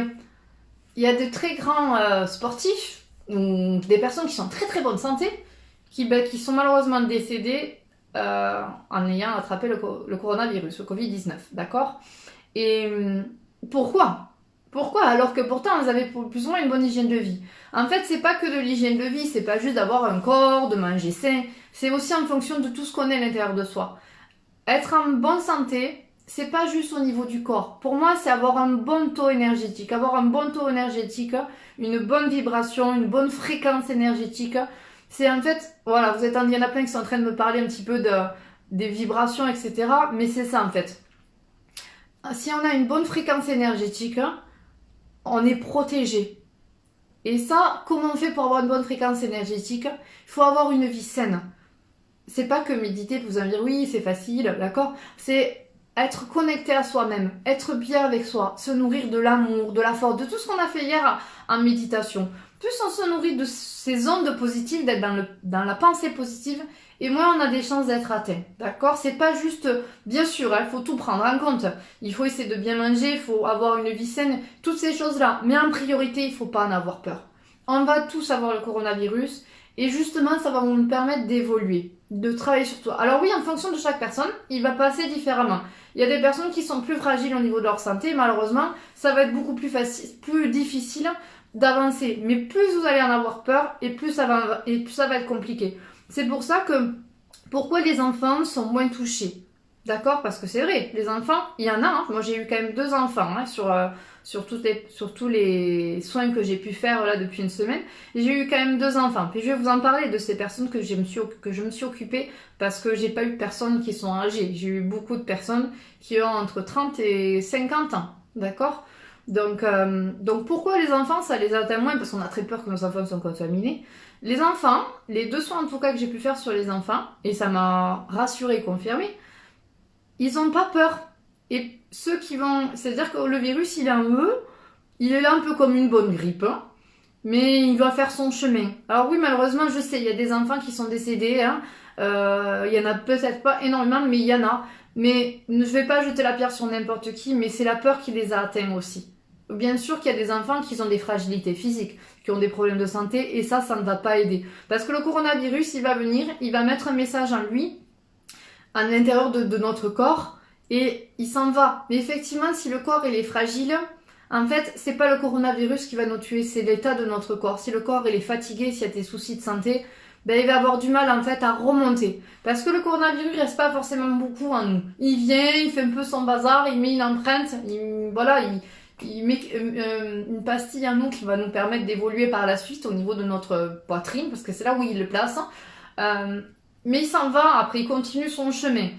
il y a de très grands sportifs, ou des personnes qui sont en très bonne santé, qui sont malheureusement décédés en ayant attrapé le coronavirus, le Covid-19, d'accord? Et pourquoi? Pourquoi? Alors que pourtant, ils avaient plus ou moins une bonne hygiène de vie. En fait, c'est pas que de l'hygiène de vie, c'est pas juste d'avoir un corps, de manger sain, c'est aussi en fonction de tout ce qu'on est à l'intérieur de soi. Être en bonne santé, c'est pas juste au niveau du corps. Pour moi, c'est avoir un bon taux énergétique. Avoir un bon taux énergétique, une bonne vibration, une bonne fréquence énergétique. C'est en fait, voilà, il y en a plein qui sont en train de me parler un petit peu des vibrations, etc. Mais c'est ça en fait. Si on a une bonne fréquence énergétique, on est protégé. Et ça, comment on fait pour avoir une bonne fréquence énergétique? Il faut avoir une vie saine. C'est pas que méditer, vous allez me dire oui, c'est facile, d'accord? C'est être connecté à soi-même, être bien avec soi, se nourrir de l'amour, de la force, de tout ce qu'on a fait hier en méditation. Plus on se nourrit de ces ondes positives, d'être dans la pensée positive, et moins on a des chances d'être atteint. D'accord? C'est pas juste, bien sûr, il faut tout prendre en compte. Il faut essayer de bien manger, il faut avoir une vie saine, toutes ces choses-là. Mais en priorité, il faut pas en avoir peur. On va tous avoir le coronavirus et justement ça va nous permettre d'évoluer, de travailler sur toi. Alors oui, en fonction de chaque personne, il va passer différemment. Il y a des personnes qui sont plus fragiles au niveau de leur santé, malheureusement, ça va être beaucoup plus difficile d'avancer. Mais plus vous allez en avoir peur et plus ça va être compliqué. C'est pour ça que pourquoi les enfants sont moins touchés. D'accord? Parce que c'est vrai, les enfants, il y en a. Hein. Moi, j'ai eu quand même 2 enfants hein, sur tous les soins que j'ai pu faire là depuis une semaine. J'ai eu quand même 2 enfants. Puis je vais vous en parler de ces personnes que je me suis occupée parce que j'ai pas eu de personnes qui sont âgées. J'ai eu beaucoup de personnes qui ont entre 30 et 50 ans. D'accord? Donc pourquoi les enfants, ça les atteint moins? Parce qu'on a très peur que nos enfants soient contaminés. Les enfants, les 2 soins en tout cas que j'ai pu faire sur les enfants, et ça m'a rassurée, confirmée, ils n'ont pas peur. Et ceux qui vont... C'est-à-dire que le virus, il est en eux, il est là un peu comme une bonne grippe, hein, mais il va faire son chemin. Alors oui, malheureusement, je sais, il y a des enfants qui sont décédés, hein, il y en a peut-être pas énormément, mais il y en a. Mais je vais pas jeter la pierre sur n'importe qui, mais c'est la peur qui les a atteints aussi. Bien sûr qu'il y a des enfants qui ont des fragilités physiques, qui ont des problèmes de santé, et ça ne va pas aider. Parce que le coronavirus, il va venir, il va mettre un message en lui, à l'intérieur de notre corps, et il s'en va. Mais effectivement, si le corps il est fragile, en fait, c'est pas le coronavirus qui va nous tuer, c'est l'état de notre corps. Si le corps il est fatigué, s'il y a des soucis de santé, ben il va avoir du mal en fait à remonter. Parce que le coronavirus reste pas forcément beaucoup en nous. Il vient, il fait un peu son bazar, il met une empreinte, il met une pastille en nous qui va nous permettre d'évoluer par la suite au niveau de notre poitrine, parce que c'est là où il le place. Mais il s'en va, après il continue son chemin.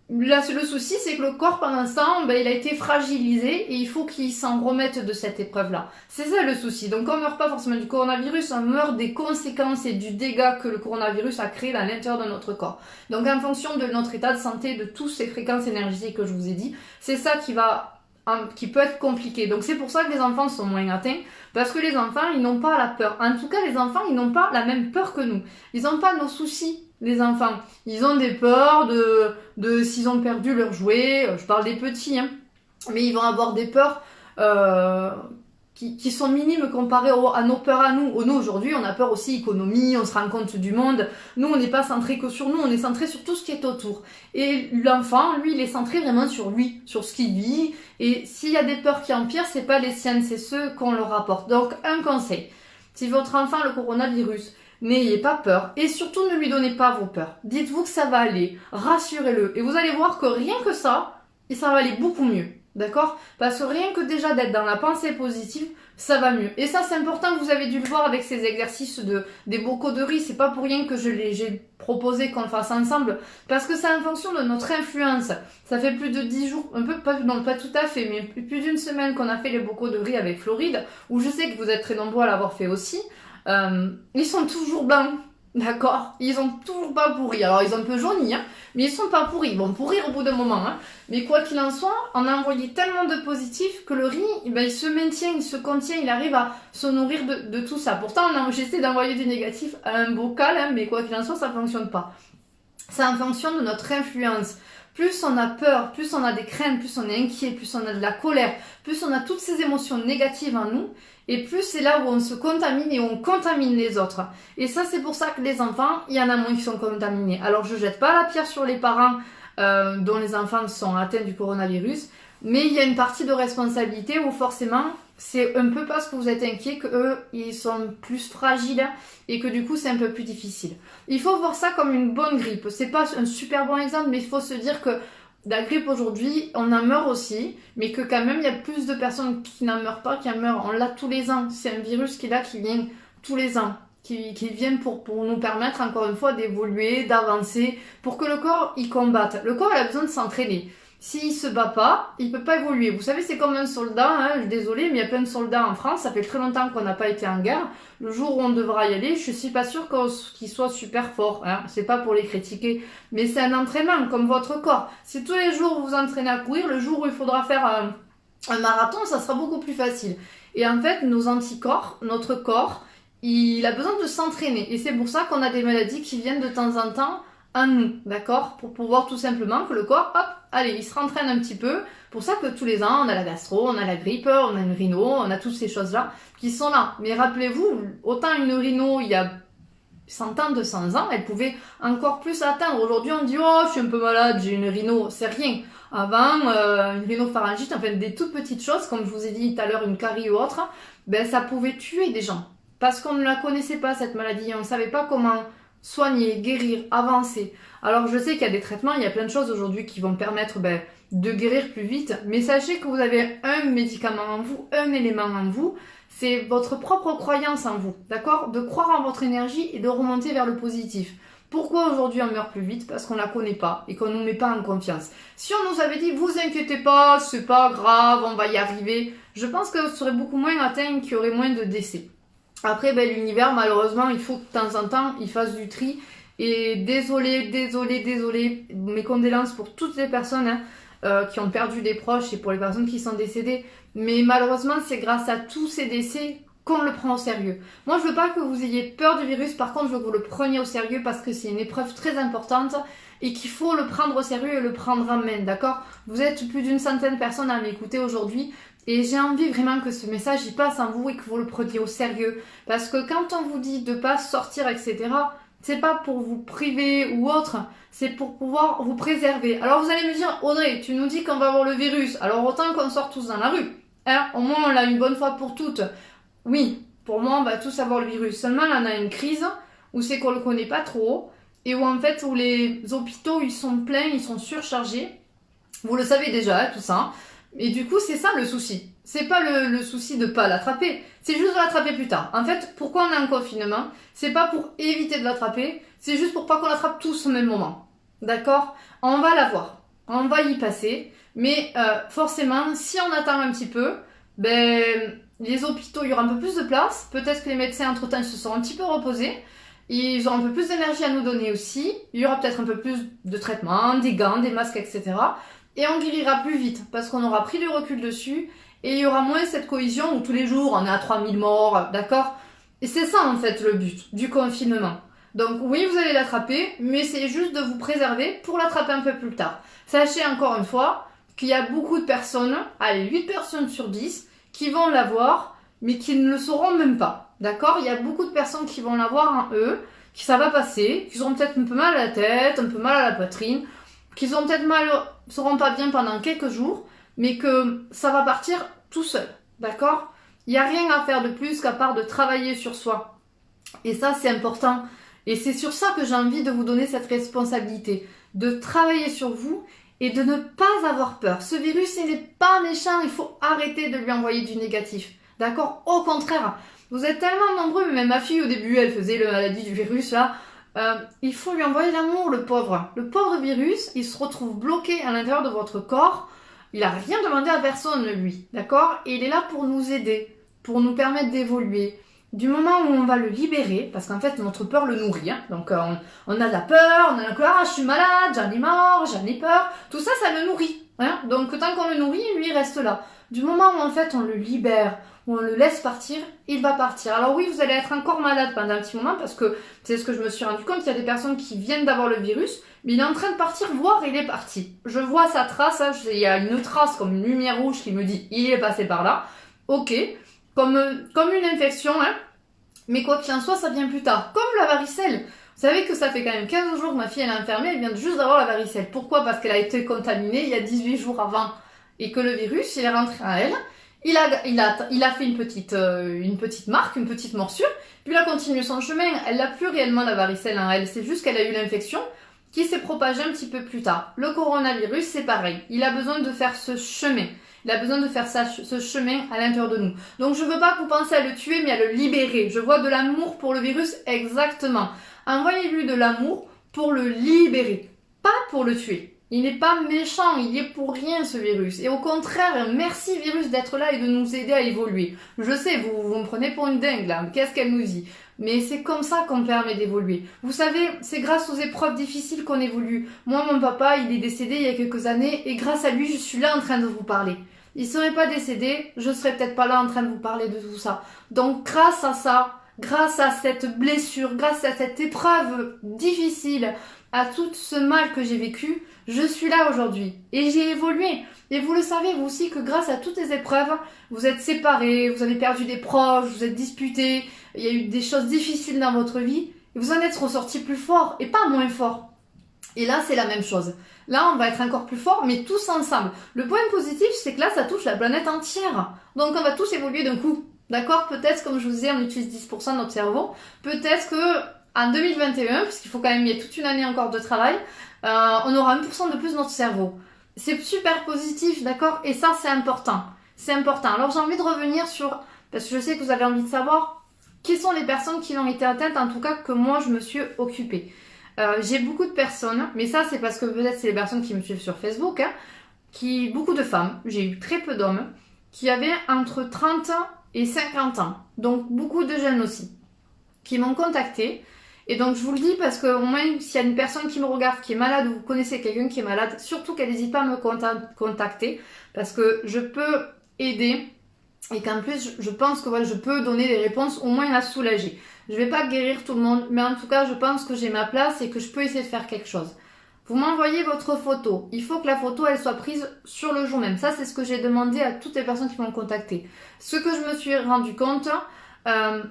Là, le souci, c'est que le corps, pendant ce temps, il a été fragilisé et il faut qu'il s'en remette de cette épreuve-là. C'est ça le souci. Donc, on ne meurt pas forcément du coronavirus, on meurt des conséquences et du dégât que le coronavirus a créé à l'intérieur de notre corps. Donc, en fonction de notre état de santé, de toutes ces fréquences énergétiques que je vous ai dit, c'est ça qui peut être compliqué. Donc, c'est pour ça que les enfants sont moins atteints, parce que les enfants, ils n'ont pas la peur. En tout cas, les enfants, ils n'ont pas la même peur que nous. Ils n'ont pas nos soucis. Les enfants, ils ont des peurs de s'ils ont perdu leur jouet, je parle des petits, hein, mais ils vont avoir des peurs qui sont minimes comparées à nos peurs à nous. Nous, aujourd'hui, on a peur aussi économie, on se rend compte du monde. Nous, on n'est pas centré que sur nous, on est centré sur tout ce qui est autour. Et l'enfant, lui, il est centré vraiment sur lui, sur ce qu'il vit. Et s'il y a des peurs qui empirent, c'est pas les siennes, c'est ceux qu'on leur apporte. Donc, un conseil, si votre enfant a le coronavirus, n'ayez pas peur et surtout ne lui donnez pas vos peurs. Dites-vous que ça va aller, rassurez-le et vous allez voir que rien que ça va aller beaucoup mieux. D'accord? Parce que rien que déjà d'être dans la pensée positive, ça va mieux. Et ça, c'est important, vous avez dû le voir avec ces exercices des bocaux de riz. C'est pas pour rien que j'ai proposé qu'on le fasse ensemble. Parce que c'est en fonction de notre influence. Ça fait plus de 10 jours, non pas tout à fait, mais plus d'une semaine qu'on a fait les bocaux de riz avec Floride, où je sais que vous êtes très nombreux à l'avoir fait aussi. Ils sont toujours blancs, d'accord? Ils ont toujours pas pourri. Alors ils ont un peu jauni, hein, mais ils sont pas pourris. Ils vont pourrir au bout d'un moment, hein. Mais quoi qu'il en soit, on a envoyé tellement de positifs que le riz, il se maintient, il se contient, il arrive à se nourrir de tout ça. Pourtant, j'essaie d'envoyer du négatif à un bocal, hein, mais quoi qu'il en soit, ça fonctionne pas. C'est en fonction de notre influence. Plus on a peur, plus on a des craintes, plus on est inquiet, plus on a de la colère, plus on a toutes ces émotions négatives en nous, et plus c'est là où on se contamine et où on contamine les autres. Et ça, c'est pour ça que les enfants, il y en a moins qui sont contaminés. Alors, je jette pas la pierre sur les parents dont les enfants sont atteints du coronavirus, mais il y a une partie de responsabilité où forcément, c'est un peu parce que vous êtes inquiets qu'eux, ils sont plus fragiles et que du coup, c'est un peu plus difficile. Il faut voir ça comme une bonne grippe. C'est pas un super bon exemple, mais il faut se dire que la grippe aujourd'hui, on en meurt aussi, mais que quand même, il y a plus de personnes qui n'en meurent pas, qui en meurent. On l'a tous les ans. C'est un virus qui est là, qui vient tous les ans, qui vient pour nous permettre, encore une fois, d'évoluer, d'avancer, pour que le corps, il combatte. Le corps, il a besoin de s'entraîner. S'il se bat pas, il peut pas évoluer. Vous savez, c'est comme un soldat, hein, désolé, mais il y a plein de soldats en France, ça fait très longtemps qu'on n'a pas été en guerre. Le jour où on devra y aller, je suis pas sûre qu'ils soient super forts, hein. C'est pas pour les critiquer, mais c'est un entraînement, comme votre corps. Si tous les jours vous vous entraînez à courir, le jour où il faudra faire un marathon, ça sera beaucoup plus facile. Et en fait, nos anticorps, notre corps, il a besoin de s'entraîner. Et c'est pour ça qu'on a des maladies qui viennent de temps en temps en nous, d'accord? Pour pouvoir tout simplement que le corps, hop, allez, il se rentraîne un petit peu. Pour ça que tous les ans, on a la gastro, on a la grippe, on a une rhino, on a toutes ces choses-là qui sont là. Mais rappelez-vous, autant une rhino, il y a 100 ans, 200 ans, elle pouvait encore plus atteindre. Aujourd'hui, on dit, oh, je suis un peu malade, j'ai une rhino, c'est rien. Avant, une rhinopharyngite, enfin des toutes petites choses, comme je vous ai dit tout à l'heure, une carie ou autre, ben ça pouvait tuer des gens. Parce qu'on ne la connaissait pas, cette maladie, on ne savait pas comment soigner, guérir, avancer. Alors je sais qu'il y a des traitements, il y a plein de choses aujourd'hui qui vont permettre de guérir plus vite, mais sachez que vous avez un médicament en vous, un élément en vous, c'est votre propre croyance en vous, d'accord? De croire en votre énergie et de remonter vers le positif. Pourquoi aujourd'hui on meurt plus vite? Parce qu'on la connaît pas et qu'on nous met pas en confiance. Si on nous avait dit, vous inquiétez pas, c'est pas grave, on va y arriver, je pense que vous serez beaucoup moins atteint, qu'il y aurait moins de décès. Après, l'univers, malheureusement, il faut que de temps en temps, il fasse du tri. Et désolé, mes condoléances pour toutes les personnes qui ont perdu des proches et pour les personnes qui sont décédées. Mais malheureusement, c'est grâce à tous ces décès qu'on le prend au sérieux. Moi, je veux pas que vous ayez peur du virus, par contre, je veux que vous le preniez au sérieux parce que c'est une épreuve très importante et qu'il faut le prendre au sérieux et le prendre en main, d'accord? Vous êtes plus d'une centaine de personnes à m'écouter aujourd'hui. Et j'ai envie vraiment que ce message il passe en vous et que vous le preniez au sérieux. Parce que quand on vous dit de pas sortir, etc., c'est pas pour vous priver ou autre, c'est pour pouvoir vous préserver. Alors vous allez me dire, Audrey, tu nous dis qu'on va avoir le virus, alors autant qu'on sort tous dans la rue. Hein, au moins on l'a une bonne fois pour toutes. Oui, pour moi on va tous avoir le virus. Seulement là on a une crise où c'est qu'on le connaît pas trop et où en fait où les hôpitaux ils sont pleins, ils sont surchargés. Vous le savez déjà, tout ça. Et du coup, c'est ça le souci. C'est pas le souci de pas l'attraper, c'est juste de l'attraper plus tard. En fait, pourquoi on est en confinement? C'est pas pour éviter de l'attraper, c'est juste pour pas qu'on l'attrape tous au même moment. D'accord? On va l'avoir, on va y passer, mais forcément, si on attend un petit peu, les hôpitaux, il y aura un peu plus de place. Peut-être que les médecins, entre-temps, se seront un petit peu reposés. Ils auront un peu plus d'énergie à nous donner aussi. Il y aura peut-être un peu plus de traitements, des gants, des masques, etc. Et on guérira plus vite parce qu'on aura pris du recul dessus et il y aura moins cette cohésion où tous les jours on est à 3000 morts, d'accord? Et c'est ça en fait le but du confinement. Donc oui, vous allez l'attraper, mais c'est juste de vous préserver pour l'attraper un peu plus tard. Sachez encore une fois qu'il y a beaucoup de personnes, allez, 8 personnes sur 10, qui vont l'avoir, mais qui ne le sauront même pas, d'accord? Il y a beaucoup de personnes qui vont l'avoir en eux, qui ça va passer, qui auront peut-être un peu mal à la tête, un peu mal à la poitrine, qui seront peut-être seront pas bien pendant quelques jours, mais que ça va partir tout seul, d'accord? Il n'y a rien à faire de plus qu'à part de travailler sur soi. Et ça, c'est important. Et c'est sur ça que j'ai envie de vous donner cette responsabilité, de travailler sur vous et de ne pas avoir peur. Ce virus, il n'est pas méchant, il faut arrêter de lui envoyer du négatif, d'accord? Au contraire, vous êtes tellement nombreux, même ma fille au début, elle faisait la maladie du virus là, il faut lui envoyer l'amour, le pauvre. Le pauvre virus, il se retrouve bloqué à l'intérieur de votre corps. Il n'a rien demandé à personne, lui, d'accord? Et il est là pour nous aider, pour nous permettre d'évoluer. Du moment où on va le libérer, parce qu'en fait, notre peur le nourrit. Hein, donc, on a de la peur, on a la ah, je suis malade, j'en ai marre, j'en ai peur. Tout ça, ça le nourrit. Hein, donc, tant qu'on le nourrit, lui, il reste là. Du moment où, en fait, on le libère, où on le laisse partir, il va partir. Alors oui, vous allez être encore malade pendant un petit moment parce que c'est ce que je me suis rendu compte, il y a des personnes qui viennent d'avoir le virus, mais il est en train de partir, voire il est parti. Je vois sa trace, hein, il y a une trace comme une lumière rouge qui me dit il est passé par là. Ok, comme une infection, hein. Mais quoi qu'il en soit, ça vient plus tard. Comme la varicelle. Vous savez que ça fait quand même 15 jours que ma fille elle est enfermée, elle vient juste d'avoir la varicelle. Pourquoi? Parce qu'elle a été contaminée il y a 18 jours avant et que le virus il est rentré en elle. Il a fait une petite marque, une petite morsure, puis il a continué son chemin. Elle n'a plus réellement la varicelle en elle, c'est juste qu'elle a eu l'infection qui s'est propagée un petit peu plus tard. Le coronavirus, c'est pareil. Il a besoin de faire ce chemin. Il a besoin de faire ce chemin à l'intérieur de nous. Donc je veux pas que vous pensiez à le tuer, mais à le libérer. Je vois de l'amour pour le virus, exactement. Envoyez-lui de l'amour pour le libérer, pas pour le tuer. Il n'est pas méchant, il est pour rien ce virus. Et au contraire, merci virus d'être là et de nous aider à évoluer. Je sais, vous me prenez pour une dingue là, qu'est-ce qu'elle nous dit? Mais c'est comme ça qu'on permet d'évoluer. Vous savez, c'est grâce aux épreuves difficiles qu'on évolue. Moi, mon papa, il est décédé il y a quelques années et grâce à lui, je suis là en train de vous parler. Il serait pas décédé, je serais peut-être pas là en train de vous parler de tout ça. Donc grâce à ça, grâce à cette blessure, grâce à cette épreuve difficile, à tout ce mal que j'ai vécu, je suis là aujourd'hui et j'ai évolué. Et vous le savez vous aussi que grâce à toutes les épreuves, vous êtes séparés, vous avez perdu des proches, vous êtes disputés, il y a eu des choses difficiles dans votre vie et vous en êtes ressortis plus fort et pas moins fort. Et là, c'est la même chose. Là, on va être encore plus fort, mais tous ensemble. Le point positif, c'est que là, ça touche la planète entière. Donc, on va tous évoluer d'un coup. D'accord? Peut-être, comme je vous disais, on utilise 10% de notre cerveau. Peut-être que en 2021, puisqu'il faut quand même y ait toute une année encore de travail, on aura 1% de plus de notre cerveau. C'est super positif, d'accord? Et ça, c'est important. C'est important. Alors, j'ai envie de revenir sur, parce que je sais que vous avez envie de savoir, qui sont les personnes qui ont été atteintes, en tout cas que moi, je me suis occupée. J'ai beaucoup de personnes, mais ça, c'est parce que peut-être c'est les personnes qui me suivent sur Facebook, hein, beaucoup de femmes, j'ai eu très peu d'hommes, qui avaient entre 30 et 50 ans. Donc, beaucoup de jeunes aussi, qui m'ont contacté. Et donc je vous le dis parce que au moins s'il y a une personne qui me regarde qui est malade ou vous connaissez quelqu'un qui est malade, surtout qu'elle n'hésite pas à me contacter parce que je peux aider et qu'en plus je pense que voilà, je peux donner des réponses au moins à soulager. Je vais pas guérir tout le monde, mais en tout cas je pense que j'ai ma place et que je peux essayer de faire quelque chose. Vous m'envoyez votre photo. Il faut que la photo elle soit prise sur le jour même. Ça c'est ce que j'ai demandé à toutes les personnes qui m'ont contacté. Ce que je me suis rendu compte,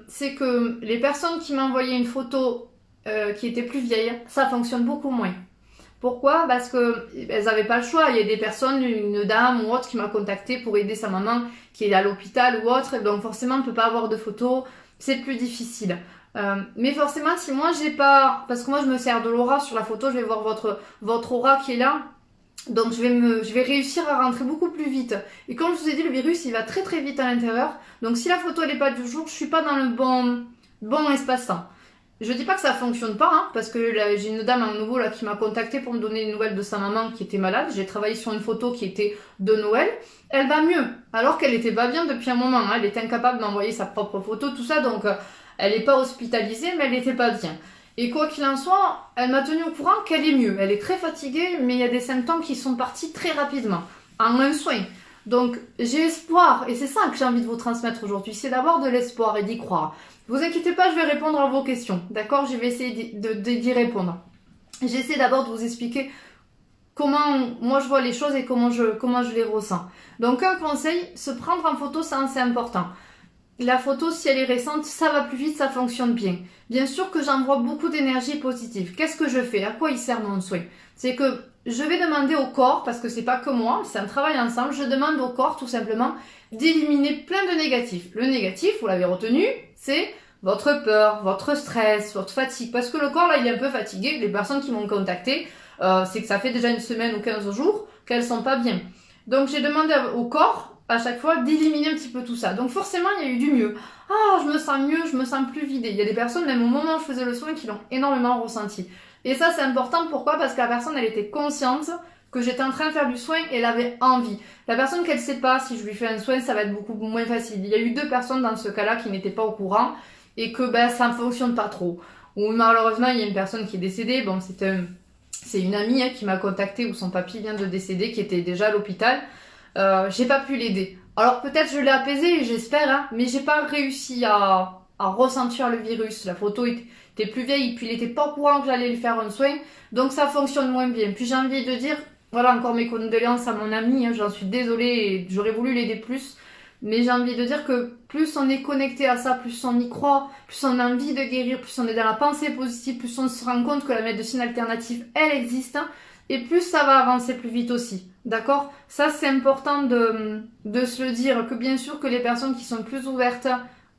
c'est que les personnes qui m'envoyaient une photo qui était plus vieille, ça fonctionne beaucoup moins. Pourquoi? Parce que elles n'avaient pas le choix. Il y a des personnes, une dame ou autre qui m'a contacté pour aider sa maman qui est à l'hôpital ou autre. Donc forcément, on ne peut pas avoir de photos. C'est plus difficile. Mais forcément, si moi j'ai pas... Parce que moi je me sers de l'aura sur la photo, je vais voir votre aura qui est là. Donc je vais réussir à rentrer beaucoup plus vite. Et comme je vous ai dit, le virus il va très très vite à l'intérieur. Donc si la photo elle n'est pas du jour, je suis pas dans le bon espace-temps. Je dis pas que ça fonctionne pas, hein, parce que là, j'ai une dame à nouveau là qui m'a contacté pour me donner des nouvelles de sa maman qui était malade. J'ai travaillé sur une photo qui était de Noël. Elle va mieux, alors qu'elle était pas bien depuis un moment. Hein. Elle était incapable d'envoyer sa propre photo, tout ça. Donc elle n'est pas hospitalisée, mais elle n'était pas bien. Et quoi qu'il en soit, elle m'a tenu au courant qu'elle est mieux. Elle est très fatiguée, mais il y a des symptômes qui sont partis très rapidement, en un soin. Donc j'ai espoir, et c'est ça que j'ai envie de vous transmettre aujourd'hui, c'est d'avoir de l'espoir et d'y croire. Vous inquiétez pas, je vais répondre à vos questions, d'accord? Je vais essayer d'y répondre. J'essaie d'abord de vous expliquer comment moi je vois les choses et comment je les ressens. Donc un conseil, se prendre en photo, c'est important. La photo, si elle est récente, ça va plus vite, ça fonctionne bien. Bien sûr que j'envoie beaucoup d'énergie positive. Qu'est-ce que je fais? À quoi il sert mon soin? C'est que je vais demander au corps, parce que c'est pas que moi, c'est un travail ensemble, je demande au corps tout simplement d'éliminer plein de négatifs. Le négatif, vous l'avez retenu, c'est votre peur, votre stress, votre fatigue. Parce que le corps, là, il est un peu fatigué. Les personnes qui m'ont contacté, c'est que ça fait déjà une semaine ou 15 jours qu'elles sont pas bien. Donc j'ai demandé au corps à chaque fois d'éliminer un petit peu tout ça. Donc forcément, il y a eu du mieux. Ah, je me sens mieux, je me sens plus vidée. Il y a des personnes, même au moment où je faisais le soin, qui l'ont énormément ressenti. Et ça, c'est important. Pourquoi? Parce que la personne, elle était consciente que j'étais en train de faire du soin et elle avait envie. La personne qu'elle sait pas, si je lui fais un soin, ça va être beaucoup moins facile. Il y a eu 2 personnes dans ce cas-là qui n'étaient pas au courant et que ça ne fonctionne pas trop. Ou malheureusement, il y a une personne qui est décédée. Bon, c'est une amie hein, qui m'a contactée où son papy vient de décéder, qui était déjà à l'hôpital. J'ai pas pu l'aider. Alors peut-être je l'ai apaisé, j'espère, hein, mais j'ai pas réussi à ressentir le virus. La photo était plus vieille, puis il était pas au courant que j'allais lui faire un soin, donc ça fonctionne moins bien. Puis j'ai envie de dire, voilà encore mes condoléances à mon ami, hein, j'en suis désolée et j'aurais voulu l'aider plus, mais j'ai envie de dire que plus on est connecté à ça, plus on y croit, plus on a envie de guérir, plus on est dans la pensée positive, plus on se rend compte que la médecine alternative, elle existe, hein, et plus ça va avancer plus vite aussi. D'accord? Ça, c'est important de se le dire, que bien sûr que les personnes qui sont plus ouvertes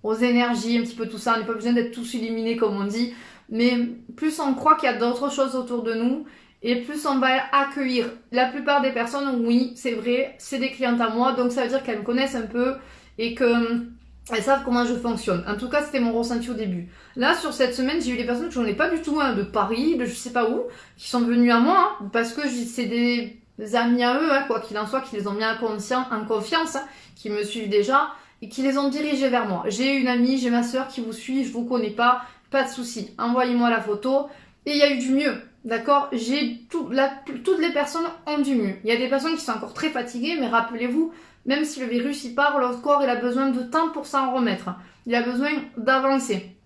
aux énergies, un petit peu tout ça, on n'est pas besoin d'être tous illuminés comme on dit, mais plus on croit qu'il y a d'autres choses autour de nous, et plus on va accueillir. La plupart des personnes, oui, c'est vrai, c'est des clientes à moi, donc ça veut dire qu'elles me connaissent un peu, et qu'elles savent comment je fonctionne. En tout cas, c'était mon ressenti au début. Là, sur cette semaine, j'ai eu des personnes que je n'en ai pas du tout, hein, de Paris, de je sais pas où, qui sont venues à moi, hein, parce que c'est des amis à eux, hein, quoi qu'il en soit, qui les ont mis en confiance, hein, qui me suivent déjà, et qui les ont dirigés vers moi. J'ai une amie, j'ai ma soeur qui vous suit, je vous connais pas de souci. Envoyez-moi la photo, et il y a eu du mieux. D'accord? Toutes les personnes ont du mieux. Il y a des personnes qui sont encore très fatiguées, mais rappelez-vous, même si le virus il part, leur corps il a besoin de temps pour s'en remettre. Il a besoin d'avancer.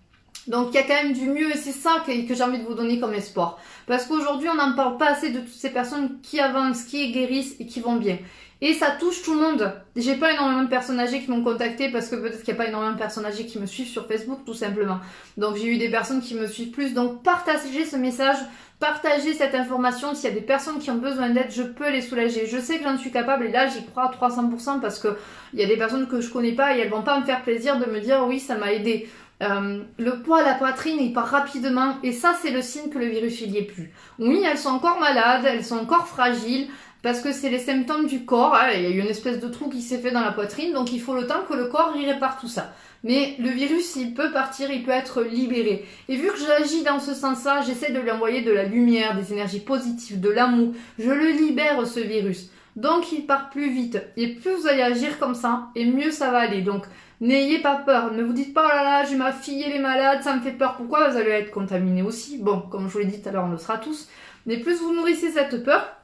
Donc il y a quand même du mieux et c'est ça que j'ai envie de vous donner comme espoir. Parce qu'aujourd'hui on n'en parle pas assez de toutes ces personnes qui avancent, qui guérissent et qui vont bien. Et ça touche tout le monde. J'ai pas énormément de personnes âgées qui m'ont contacté parce que peut-être qu'il n'y a pas énormément de personnes âgées qui me suivent sur Facebook tout simplement. Donc j'ai eu des personnes qui me suivent plus. Donc partagez ce message, partagez cette information. S'il y a des personnes qui ont besoin d'aide, je peux les soulager. Je sais que j'en suis capable et là j'y crois à 300% parce que il y a des personnes que je connais pas et elles vont pas me faire plaisir de me dire oui ça m'a aidé. Le poids à la poitrine il part rapidement et ça c'est le signe que le virus il y est plus. Oui elles sont encore malades, elles sont encore fragiles parce que c'est les symptômes du corps, hein, il y a eu une espèce de trou qui s'est fait dans la poitrine donc il faut le temps que le corps y répare tout ça. Mais le virus il peut partir, il peut être libéré. Et vu que j'agis dans ce sens-là, j'essaie de lui envoyer de la lumière, des énergies positives, de l'amour. Je le libère ce virus. Donc il part plus vite. Et plus vous allez agir comme ça, et mieux ça va aller. Donc n'ayez pas peur, ne vous dites pas oh là là, j'ai ma fille, elle est malade, ça me fait peur. Pourquoi vous allez être contaminé aussi? Bon, comme je vous l'ai dit tout à l'heure, on le sera tous. Mais plus vous nourrissez cette peur,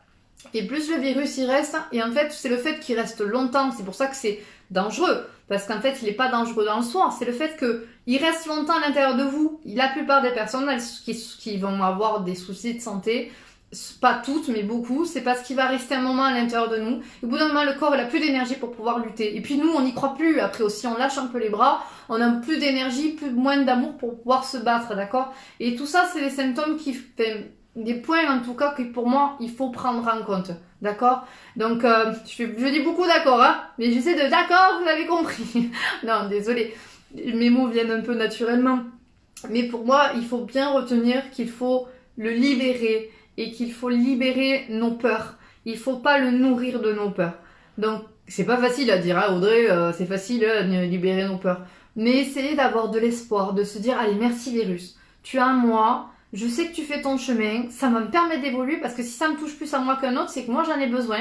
et plus le virus y reste. Et en fait, c'est le fait qu'il reste longtemps. C'est pour ça que c'est dangereux. Parce qu'en fait, il n'est pas dangereux dans le soi. C'est le fait qu'il reste longtemps à l'intérieur de vous. La plupart des personnes qui vont avoir des soucis de santé, pas toutes, mais beaucoup, c'est parce qu'il va rester un moment à l'intérieur de nous. Au bout d'un moment, le corps il a plus d'énergie pour pouvoir lutter. Et puis nous, on n'y croit plus. Après aussi, on lâche un peu les bras, on a plus d'énergie, moins d'amour pour pouvoir se battre, d'accord? Et tout ça, c'est les symptômes des points en tout cas que pour moi, il faut prendre en compte, d'accord? Donc, je dis beaucoup d'accord, hein, mais j'essaie de d'accord, vous avez compris. Non, désolé, mes mots viennent un peu naturellement. Mais pour moi, il faut bien retenir qu'il faut le libérer et qu'il faut libérer nos peurs. Il faut pas le nourrir de nos peurs. Donc, c'est pas facile à dire, hein, Audrey, c'est facile de libérer nos peurs. Mais essayez d'avoir de l'espoir, de se dire, allez, merci virus, tu as un moi, je sais que tu fais ton chemin, ça va me permettre d'évoluer parce que si ça me touche plus à moi qu'un autre, c'est que moi j'en ai besoin.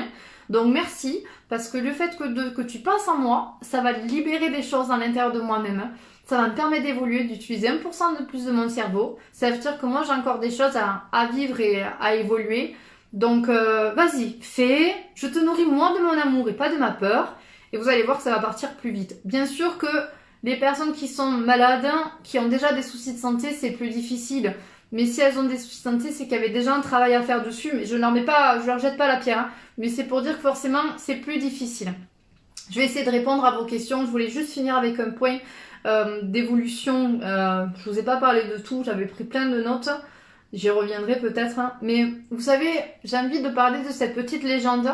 Donc merci, parce que le fait que tu passes en moi, ça va libérer des choses à l'intérieur de moi-même. Ça va me permettre d'évoluer, d'utiliser 1% de plus de mon cerveau. Ça veut dire que moi j'ai encore des choses à vivre et à évoluer. Donc vas-y, fais, je te nourris moins de mon amour et pas de ma peur. Et vous allez voir que ça va partir plus vite. Bien sûr que les personnes qui sont malades, qui ont déjà des soucis de santé, c'est plus difficile. Mais si elles ont des soucis de santé, c'est qu'il y avait déjà un travail à faire dessus. Mais je leur jette pas la pierre. Hein. Mais c'est pour dire que forcément, c'est plus difficile. Je vais essayer de répondre à vos questions. Je voulais juste finir avec un point d'évolution. Je vous ai pas parlé de tout. J'avais pris plein de notes. J'y reviendrai peut-être. Hein. Mais vous savez, j'ai envie de parler de cette petite légende.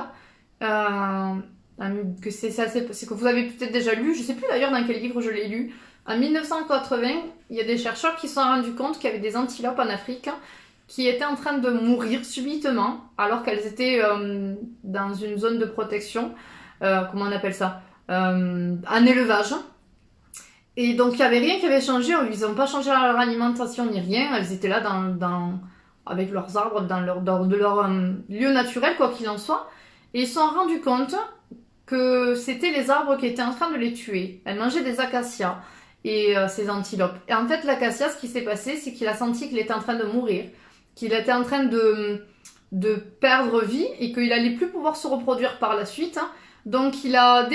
C'est que vous avez peut-être déjà lu. Je sais plus d'ailleurs dans quel livre je l'ai lu. En 1980, il y a des chercheurs qui se sont rendus compte qu'il y avait des antilopes en Afrique qui étaient en train de mourir subitement alors qu'elles étaient dans une zone de protection. Comment on appelle ça, en élevage. Et donc il n'y avait rien qui avait changé, ils n'ont pas changé leur alimentation ni rien, elles étaient là avec leurs arbres dans leur lieu naturel, quoi qu'il en soit. Et ils se sont rendus compte que c'était les arbres qui étaient en train de les tuer. Elles mangeaient des acacias et ces antilopes. Et en fait l'acacia, ce qui s'est passé, c'est qu'il a senti qu'il était en train de mourir, qu'il était en train de perdre vie et qu'il allait plus pouvoir se reproduire par la suite. Donc il a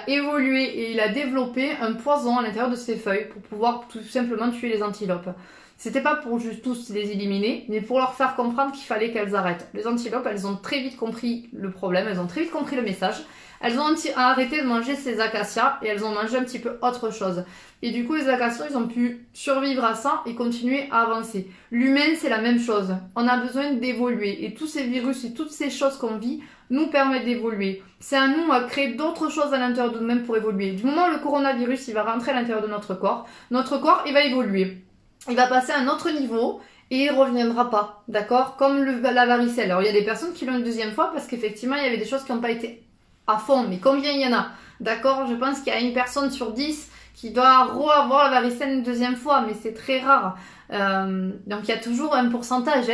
évolué et il a développé un poison à l'intérieur de ses feuilles pour pouvoir tout simplement tuer les antilopes. C'était pas pour juste tous les éliminer, mais pour leur faire comprendre qu'il fallait qu'elles arrêtent. Les antilopes, elles ont très vite compris le problème, elles ont très vite compris le message. Elles ont arrêté de manger ces acacias et elles ont mangé un petit peu autre chose. Et du coup, les acacias, ils ont pu survivre à ça et continuer à avancer. L'humain, c'est la même chose. On a besoin d'évoluer. Et tous ces virus et toutes ces choses qu'on vit nous permettent d'évoluer. C'est à nous à créer d'autres choses à l'intérieur de nous-mêmes pour évoluer. Du moment où le coronavirus, il va rentrer à l'intérieur de notre corps, il va évoluer. Il va passer à un autre niveau et il reviendra pas, d'accord? Comme la varicelle. Alors il y a des personnes qui l'ont une deuxième fois parce qu'effectivement il y avait des choses qui n'ont pas été à fond. Mais combien il y en a? D'accord? Je pense qu'il y a une personne sur 10 qui doit avoir la varicelle une deuxième fois, mais c'est très rare. Donc il y a toujours un pourcentage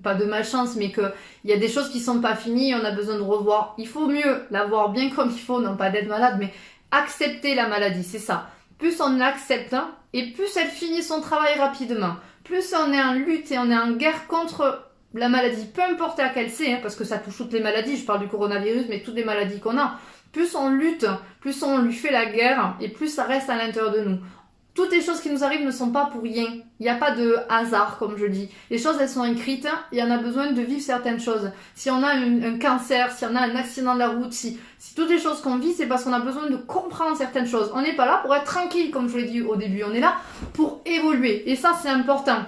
pas de malchance, mais qu'il y a des choses qui sont pas finies et on a besoin de revoir. Il faut mieux l'avoir bien comme il faut, non pas d'être malade, mais accepter la maladie, c'est ça. Plus on l'accepte, hein, et plus elle finit son travail rapidement. Plus on est en lutte et on est en guerre contre la maladie, peu importe à quelle c'est, hein, parce que ça touche toutes les maladies, je parle du coronavirus, mais toutes les maladies qu'on a. Plus on lutte, plus on lui fait la guerre, et plus ça reste à l'intérieur de nous. toutes les choses qui nous arrivent ne sont pas pour rien. Il n'y a pas de hasard, comme je dis. Les choses, elles sont écrites et on a besoin de vivre certaines choses. Si on a un cancer, si on a un accident de la route, si toutes les choses qu'on vit, c'est parce qu'on a besoin de comprendre certaines choses. On n'est pas là pour être tranquille, comme je vous l'ai dit au début. On est là pour évoluer. Et ça, c'est important.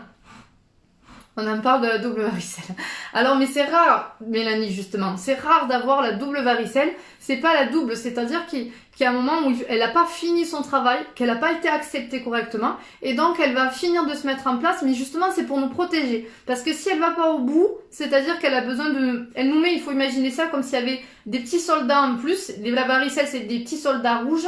On en parle de la double varicelle. Alors, mais c'est rare, Mélanie, justement. C'est rare d'avoir la double varicelle. C'est pas la double, c'est-à-dire qu'il y a un moment où elle n'a pas fini son travail, qu'elle n'a pas été acceptée correctement, et donc elle va finir de se mettre en place, mais justement, c'est pour nous protéger. Parce que si elle va pas au bout, c'est-à-dire qu'elle a besoin de... Elle nous met, il faut imaginer ça comme s'il y avait des petits soldats en plus. La varicelle, c'est des petits soldats rouges.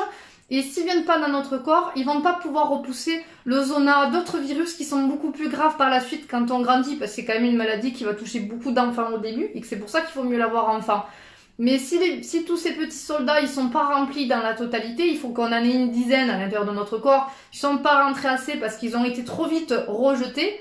Et s'ils viennent pas dans notre corps, ils vont pas pouvoir repousser le zona, d'autres virus qui sont beaucoup plus graves par la suite quand on grandit, parce que c'est quand même une maladie qui va toucher beaucoup d'enfants au début, et que c'est pour ça qu'il faut mieux l'avoir enfant. Mais si tous ces petits soldats, ils sont pas remplis dans la totalité, il faut qu'on en ait une dizaine à l'intérieur de notre corps, ils sont pas rentrés assez parce qu'ils ont été trop vite rejetés,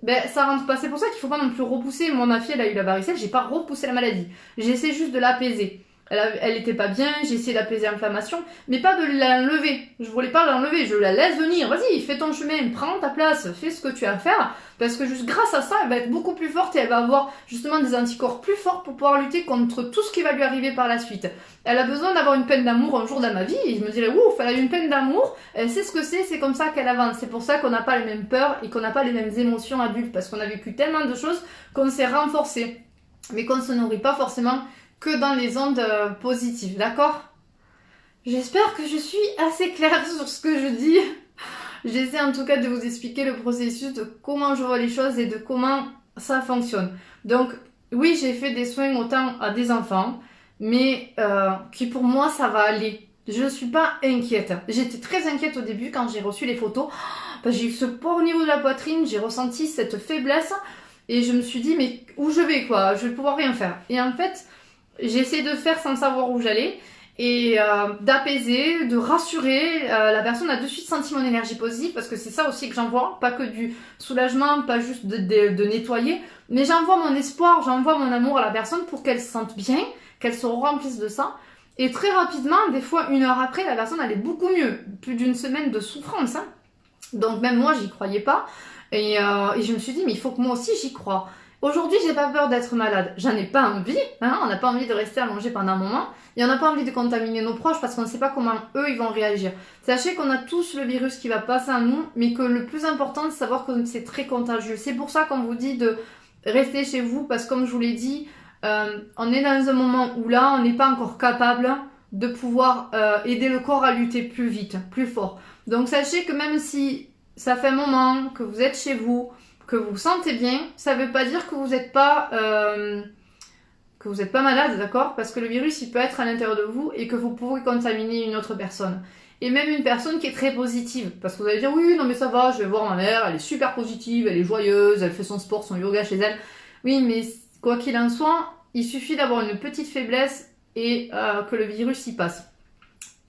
ben ça rentre pas. C'est pour ça qu'il faut pas non plus repousser. Moi, ma fille, elle a eu la varicelle, j'ai pas repoussé la maladie. J'essaie juste de l'apaiser. Elle était pas bien, j'ai essayé d'apaiser l'inflammation, mais pas de l'enlever. Je voulais pas l'enlever, je la laisse venir. Vas-y, fais ton chemin, prends ta place, fais ce que tu as à faire, parce que juste grâce à ça, elle va être beaucoup plus forte et elle va avoir justement des anticorps plus forts pour pouvoir lutter contre tout ce qui va lui arriver par la suite. Elle a besoin d'avoir une peine d'amour un jour dans ma vie, et je me dirais, ouf, elle a eu une peine d'amour, elle sait ce que c'est comme ça qu'elle avance. C'est pour ça qu'on n'a pas les mêmes peurs et qu'on n'a pas les mêmes émotions adultes, parce qu'on a vécu tellement de choses qu'on s'est renforcé, mais qu'on ne se nourrit pas forcément que dans les ondes positives, d'accord? J'espère que je suis assez claire sur ce que je dis. J'essaie en tout cas de vous expliquer le processus de comment je vois les choses et de comment ça fonctionne. Donc, oui, j'ai fait des soins autant à des enfants, mais qui pour moi, ça va aller. Je ne suis pas inquiète. J'étais très inquiète au début quand j'ai reçu les photos. Parce que j'ai eu ce poids au niveau de la poitrine, j'ai ressenti cette faiblesse et je me suis dit, mais où je vais quoi? Je vais pouvoir rien faire. Et en fait, j'ai essayé de faire sans savoir où j'allais et d'apaiser, de rassurer. La personne a de suite senti mon énergie positive parce que c'est ça aussi que j'envoie, pas que du soulagement, pas juste de nettoyer, mais j'envoie mon espoir, j'envoie mon amour à la personne pour qu'elle se sente bien, qu'elle se remplisse de ça. Et très rapidement, des fois 1 heure après, la personne allait beaucoup mieux. Plus d'une semaine de souffrance. Hein. Donc même moi, j'y croyais pas. Et je me suis dit, mais il faut que moi aussi j'y croie. Aujourd'hui, j'ai pas peur d'être malade. J'en ai pas envie. Hein, on n'a pas envie de rester allongé pendant un moment. Et on n'a pas envie de contaminer nos proches parce qu'on ne sait pas comment eux, ils vont réagir. Sachez qu'on a tous le virus qui va passer à nous, mais que le plus important, c'est de savoir que c'est très contagieux. C'est pour ça qu'on vous dit de rester chez vous parce que comme je vous l'ai dit, on est dans un moment où là, on n'est pas encore capable de pouvoir aider le corps à lutter plus vite, plus fort. Donc sachez que même si ça fait un moment que vous êtes chez vous, que vous vous sentez bien, ça ne veut pas dire que vous n'êtes pas malade, d'accord? Parce que le virus, il peut être à l'intérieur de vous et que vous pouvez contaminer une autre personne. Et même une personne qui est très positive. Parce que vous allez dire, oui, non mais ça va, je vais voir ma mère, elle est super positive, elle est joyeuse, elle fait son sport, son yoga chez elle. Oui, mais quoi qu'il en soit, il suffit d'avoir une petite faiblesse et que le virus y passe.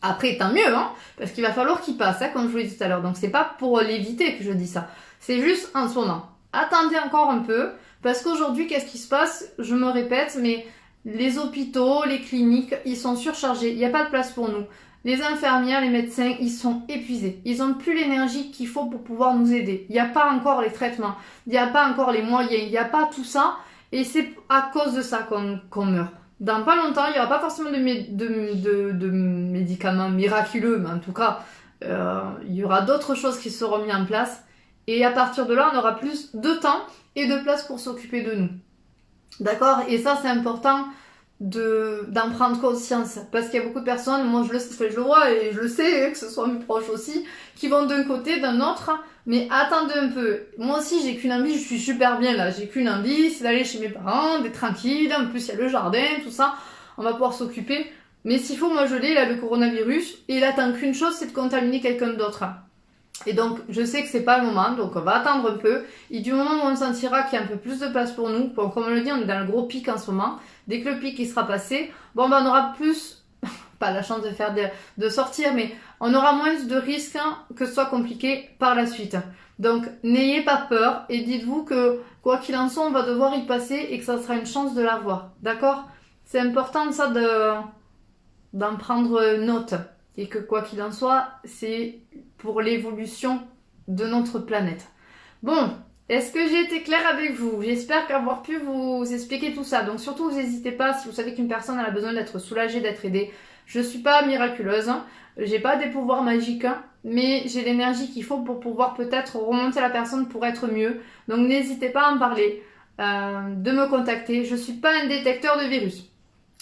Après, tant mieux, hein, parce qu'il va falloir qu'il passe, hein, comme je vous l'ai dit tout à l'heure. Donc c'est pas pour l'éviter que je dis ça. C'est juste en ce moment. Attendez encore un peu, parce qu'aujourd'hui, qu'est-ce qui se passe? Je me répète, mais les hôpitaux, les cliniques, ils sont surchargés. Il n'y a pas de place pour nous. Les infirmières, les médecins, ils sont épuisés. Ils n'ont plus l'énergie qu'il faut pour pouvoir nous aider. Il n'y a pas encore les traitements. Il n'y a pas encore les moyens. Il n'y a pas tout ça. Et c'est à cause de ça qu'on meurt. Dans pas longtemps, il n'y aura pas forcément de médicaments miraculeux, mais en tout cas, il y aura d'autres choses qui seront mises en place. Et à partir de là, on aura plus de temps et de place pour s'occuper de nous. D'accord? Et ça, c'est important d'en prendre conscience. Parce qu'il y a beaucoup de personnes, moi je le vois et je le sais, que ce soit mes proches aussi, qui vont d'un côté, d'un autre. Mais attendez un peu. Moi aussi, j'ai qu'une envie, je suis super bien là. J'ai qu'une envie, c'est d'aller chez mes parents, d'être tranquille. En plus, il y a le jardin, tout ça. On va pouvoir s'occuper. Mais s'il faut, moi je l'ai, là, le coronavirus. Et il attend qu'une chose, c'est de contaminer quelqu'un d'autre. Et donc, je sais que c'est pas le moment, donc on va attendre un peu. Et du moment où on sentira qu'il y a un peu plus de place pour nous, bon, comme on le dit, on est dans le gros pic en ce moment. Dès que le pic il sera passé, bon ben on aura plus, pas la chance de sortir, mais on aura moins de risques que ce soit compliqué par la suite. Donc, n'ayez pas peur et dites-vous que quoi qu'il en soit, on va devoir y passer et que ça sera une chance de l'avoir. D'accord? C'est important ça d'en prendre note. et que quoi qu'il en soit, c'est pour l'évolution de notre planète. Bon, est-ce que j'ai été claire avec vous? J'espère qu'avoir pu vous expliquer tout ça. Donc surtout, vous n'hésitez pas, si vous savez qu'une personne a besoin d'être soulagée, d'être aidée. Je suis pas miraculeuse, hein. J'ai pas des pouvoirs magiques, hein, mais j'ai l'énergie qu'il faut pour pouvoir peut-être remonter la personne pour être mieux. Donc n'hésitez pas à en parler, de me contacter. Je suis pas un détecteur de virus.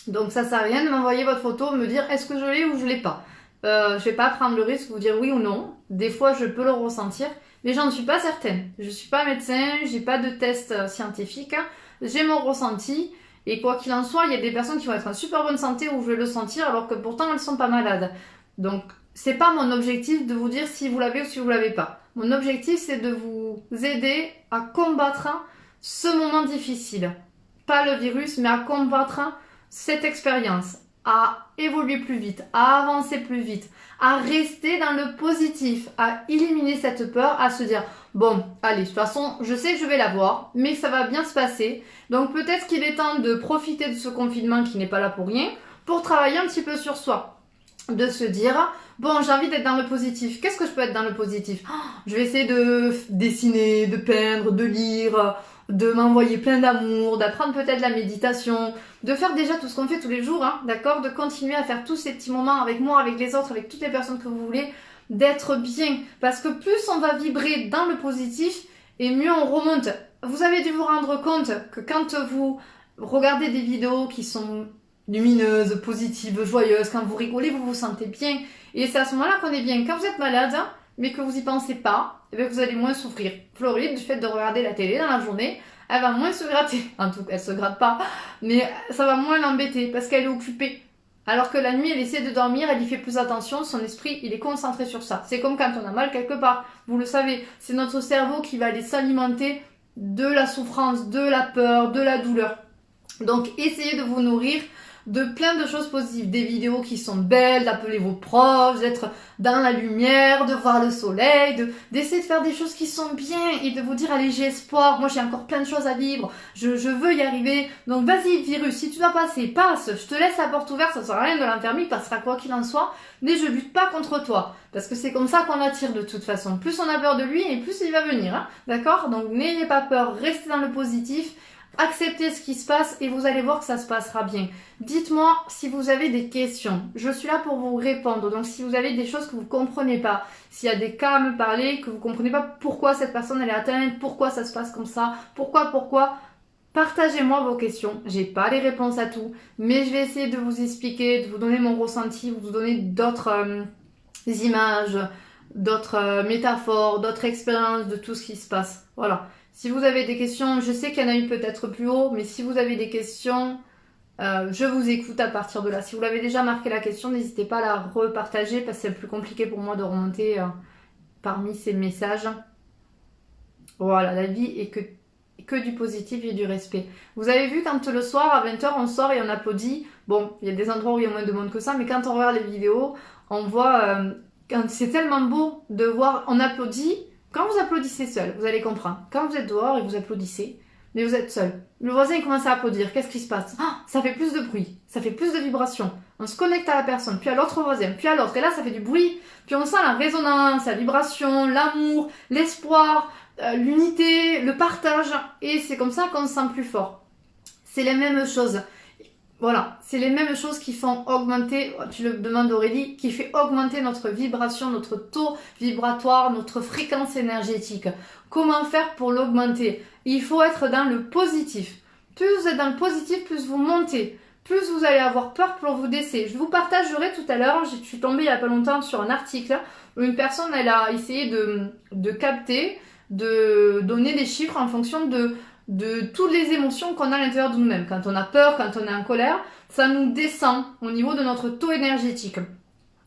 Donc ça sert à rien de m'envoyer votre photo, me dire est-ce que je l'ai ou je l'ai pas. Je vais pas prendre le risque de vous dire oui ou non. Des fois je peux le ressentir, mais j'en suis pas certaine. Je suis pas médecin, j'ai pas de test scientifique, j'ai mon ressenti. Et quoi qu'il en soit, il y a des personnes qui vont être en super bonne santé où je vais le sentir alors que pourtant elles sont pas malades. Donc c'est pas mon objectif de vous dire si vous l'avez ou si vous l'avez pas. Mon objectif c'est de vous aider à combattre ce moment difficile. Pas le virus, mais à combattre cette expérience, à évoluer plus vite, à avancer plus vite, à rester dans le positif, à éliminer cette peur, à se dire bon, allez, de toute façon, je sais que je vais l'avoir, mais ça va bien se passer. Donc peut-être qu'il est temps de profiter de ce confinement qui n'est pas là pour rien, pour travailler un petit peu sur soi. De se dire, bon, j'ai envie d'être dans le positif. Qu'est-ce que je peux être dans le positif? Je vais essayer de dessiner, de peindre, de lire, de m'envoyer plein d'amour, d'apprendre peut-être la méditation, de faire déjà tout ce qu'on fait tous les jours, hein, d'accord? De continuer à faire tous ces petits moments avec moi, avec les autres, avec toutes les personnes que vous voulez, d'être bien. Parce que plus on va vibrer dans le positif, et mieux on remonte. Vous avez dû vous rendre compte que quand vous regardez des vidéos qui sont lumineuses, positives, joyeuses, quand vous rigolez, vous vous sentez bien. Et c'est à ce moment-là qu'on est bien. Quand vous êtes malade, mais que vous y pensez pas, eh bien vous allez moins souffrir. Floride, du fait de regarder la télé dans la journée, elle va moins se gratter. En tout cas, elle se gratte pas, mais ça va moins l'embêter parce qu'elle est occupée. Alors que la nuit, elle essaie de dormir, elle y fait plus attention, son esprit, il est concentré sur ça. C'est comme quand on a mal quelque part, vous le savez, c'est notre cerveau qui va aller s'alimenter de la souffrance, de la peur, de la douleur. Donc essayez de vous nourrir de plein de choses positives, des vidéos qui sont belles, d'appeler vos proches, d'être dans la lumière, de voir le soleil, d'essayer de faire des choses qui sont bien et de vous dire allez j'ai espoir, moi j'ai encore plein de choses à vivre, je veux y arriver, donc vas-y virus, si tu dois passer, passe, je te laisse la porte ouverte, ça sert à rien de l'enfermer, il passera quoi qu'il en soit, mais je lutte pas contre toi, parce que c'est comme ça qu'on l'attire de toute façon, plus on a peur de lui et plus il va venir, hein, d'accord? Donc n'ayez pas peur, restez dans le positif, acceptez ce qui se passe et vous allez voir que ça se passera bien. Dites-moi si vous avez des questions. Je suis là pour vous répondre. Donc si vous avez des choses que vous ne comprenez pas, s'il y a des cas à me parler, que vous ne comprenez pas pourquoi cette personne elle est atteinte, pourquoi ça se passe comme ça, pourquoi, partagez-moi vos questions. J'ai pas les réponses à tout, mais je vais essayer de vous expliquer, de vous donner mon ressenti, de vous donner d'autres images, d'autres métaphores, d'autres expériences de tout ce qui se passe. Voilà. Si vous avez des questions, je sais qu'il y en a eu peut-être plus haut, mais si vous avez des questions, je vous écoute à partir de là. Si vous l'avez déjà marqué la question, n'hésitez pas à la repartager parce que c'est plus compliqué pour moi de remonter parmi ces messages. Voilà, la vie est que du positif et du respect. Vous avez vu quand le soir à 20h on sort et on applaudit, bon, il y a des endroits où il y a moins de monde que ça, mais quand on regarde les vidéos, on voit, quand c'est tellement beau de voir, on applaudit. Quand vous applaudissez seul, vous allez comprendre. Quand vous êtes dehors et vous applaudissez, mais vous êtes seul. Le voisin il commence à applaudir. Qu'est-ce qui se passe? Ça fait plus de bruit, ça fait plus de vibrations. On se connecte à la personne, puis à l'autre voisin, puis à l'autre. Et là, ça fait du bruit. Puis on sent la résonance, la vibration, l'amour, l'espoir, l'unité, le partage. Et c'est comme ça qu'on se sent plus fort. C'est les mêmes choses. Voilà, c'est les mêmes choses qui font augmenter, tu le demandes Aurélie, qui fait augmenter notre vibration, notre taux vibratoire, notre fréquence énergétique. Comment faire pour l'augmenter? Il faut être dans le positif. Plus vous êtes dans le positif, plus vous montez. Plus vous allez avoir peur pour vous décès. Je vous partagerai tout à l'heure, je suis tombée il n'y a pas longtemps sur un article où une personne elle a essayé de capter, de donner des chiffres en fonction de toutes les émotions qu'on a à l'intérieur de nous-mêmes. Quand on a peur, quand on est en colère, ça nous descend au niveau de notre taux énergétique.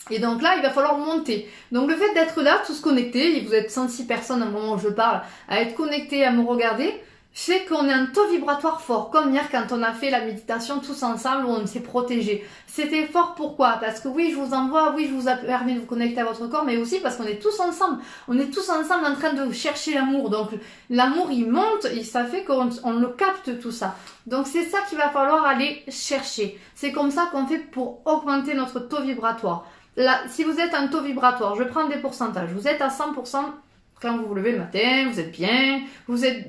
Et donc là, il va falloir monter. Donc le fait d'être là, tous connectés, et vous êtes 106 personnes au moment où je parle, à être connectés, à me regarder, fait qu'on a un taux vibratoire fort. Comme hier quand on a fait la méditation tous ensemble où on s'est protégés. C'était fort pourquoi? Parce que oui, je vous envoie, oui, je vous permets de vous connecter à votre corps, mais aussi parce qu'on est tous ensemble. On est tous ensemble en train de chercher l'amour. Donc l'amour, il monte et ça fait qu'on le capte tout ça. Donc c'est ça qu'il va falloir aller chercher. C'est comme ça qu'on fait pour augmenter notre taux vibratoire. là, si vous êtes un taux vibratoire, je prends des pourcentages, vous êtes à 100% quand vous vous levez le matin, vous êtes bien,